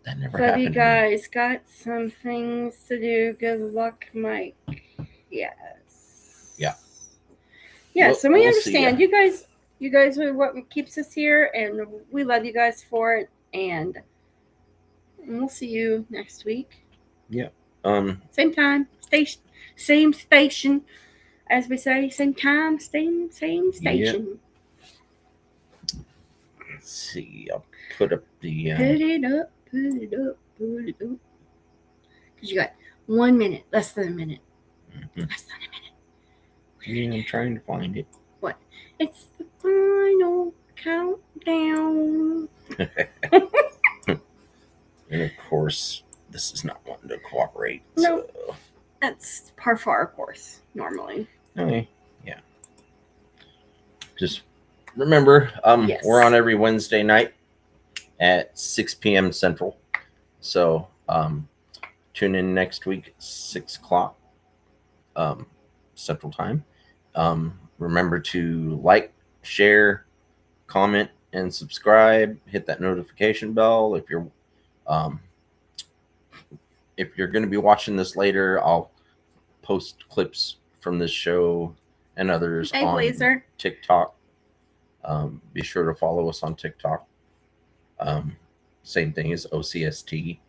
That never happened. You guys got some things to do. Good luck, Mike. Yes. Yeah. Yes, and we understand. You guys are what keeps us here, and we love you guys for it. And we'll see you next week. Yeah. Same time, same station, as we say. Same time, same station. Yeah. Let's see. I'll put up the. Put it up. Because you got 1 minute, less than a minute. Mm-hmm. Less than a minute. Yeah, I'm trying to find it. What? It's the final countdown. And of course, this is not wanting to cooperate. No, so. That's par for our course normally. Okay. Yeah. Just remember, yes. We're on every Wednesday night at 6 p.m. Central. So tune in next week at 6 o'clock Central Time. Remember to like, share, comment, and subscribe. Hit that notification bell. If you're going to be watching this later, I'll post clips from this show and others on TikTok. Be sure to follow us on TikTok. Same thing as O.C.S.T.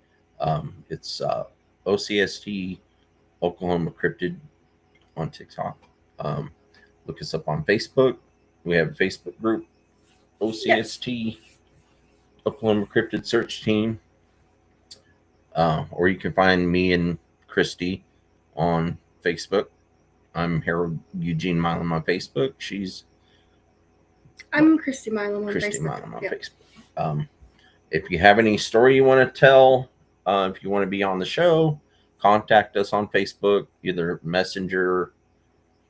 It's O.C.S.T. Oklahoma Cryptid on TikTok. Look us up on Facebook. We have a Facebook group, O.C.S.T. Oklahoma Cryptid Search Team. Or you can find me and Christy on Facebook. I'm Harold Eugene Milam on Facebook. She's I'm Christy Milam on Christy Facebook. Milam on Yep. Facebook. If you have any story you want to tell, if you want to be on the show, contact us on Facebook, either Messenger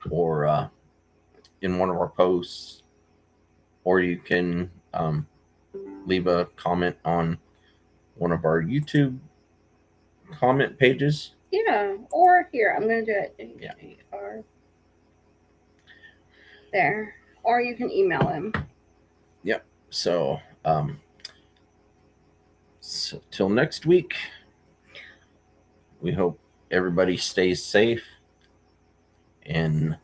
or in one of our posts, or you can leave a comment on one of our YouTube comment pages. Yeah, or here, I'm going to do it. Yeah. Or there. Or you can email him. Yep. So till next week, we hope everybody stays safe and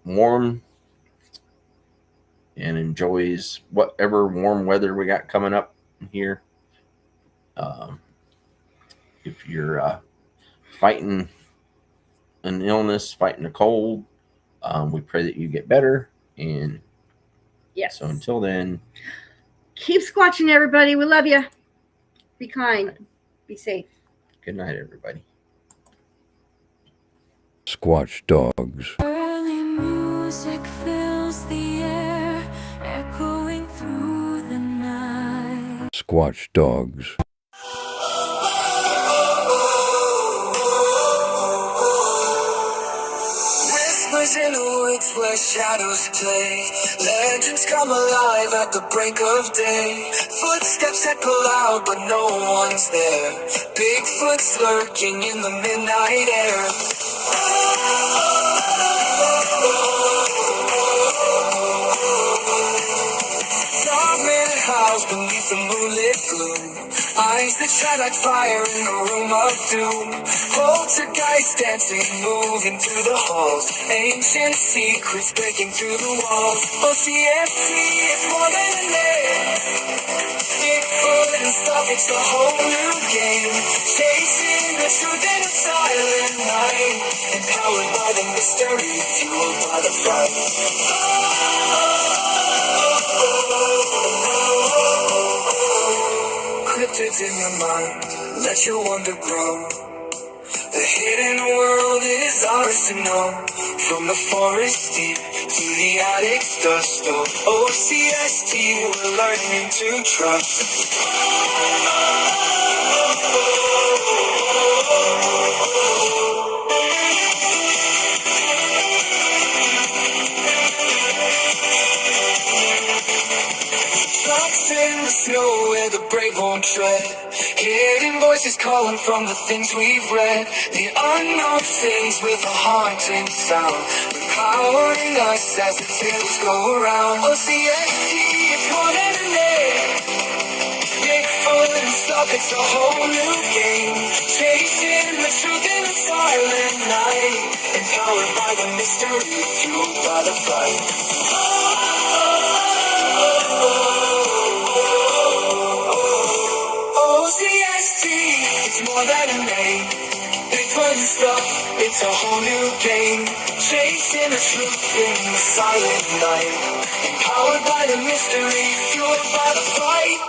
warm and enjoys whatever warm weather we got coming up here. If you're fighting an illness, fighting a cold, we pray that you get better. And Yes. so until then, keep squatching, everybody. We love you. Be kind. Be safe. good night, everybody. Squatch dogs. Early music fills the air, echoing through the night. Squatch dogs. Whispers in the woods where shadows play. Legends come alive at the break of day. Footsteps echo loud, but no one's there. Bigfoot's lurking in the midnight air. Frogman howls beneath the moonlit gloom. Eyes that shine like fire in a room of doom. Poltergeist dancing, moving through the halls. Ancient secrets breaking through the walls. O.C.S.T is more than a name. Bigfoot and stuff, it's a whole new game. Chasing the truth in a silent night. Empowered by the mystery, fueled by the fright. Cryptids in your mind, let your wonder grow. The hidden world is ours to know. From the forest deep to the attic's dust. O.C.S.T, we're learning to trust. Tracks in the snow where the brave won't tread. Hidden voices calling from the things we've read. The unknown things with a haunting sound, empowering us as the tales go around. O.C.S.T, it's more than a name. Bigfoot and stuff, it's a whole new game. Chasing the truth in a silent night. Empowered by the mystery, fueled by the fight. O.C.S.T, it's more than a name. Bigfoot and stuff, it's a whole new game. Chasing the truth in the silent night. Empowered by the mystery, fueled by the fight.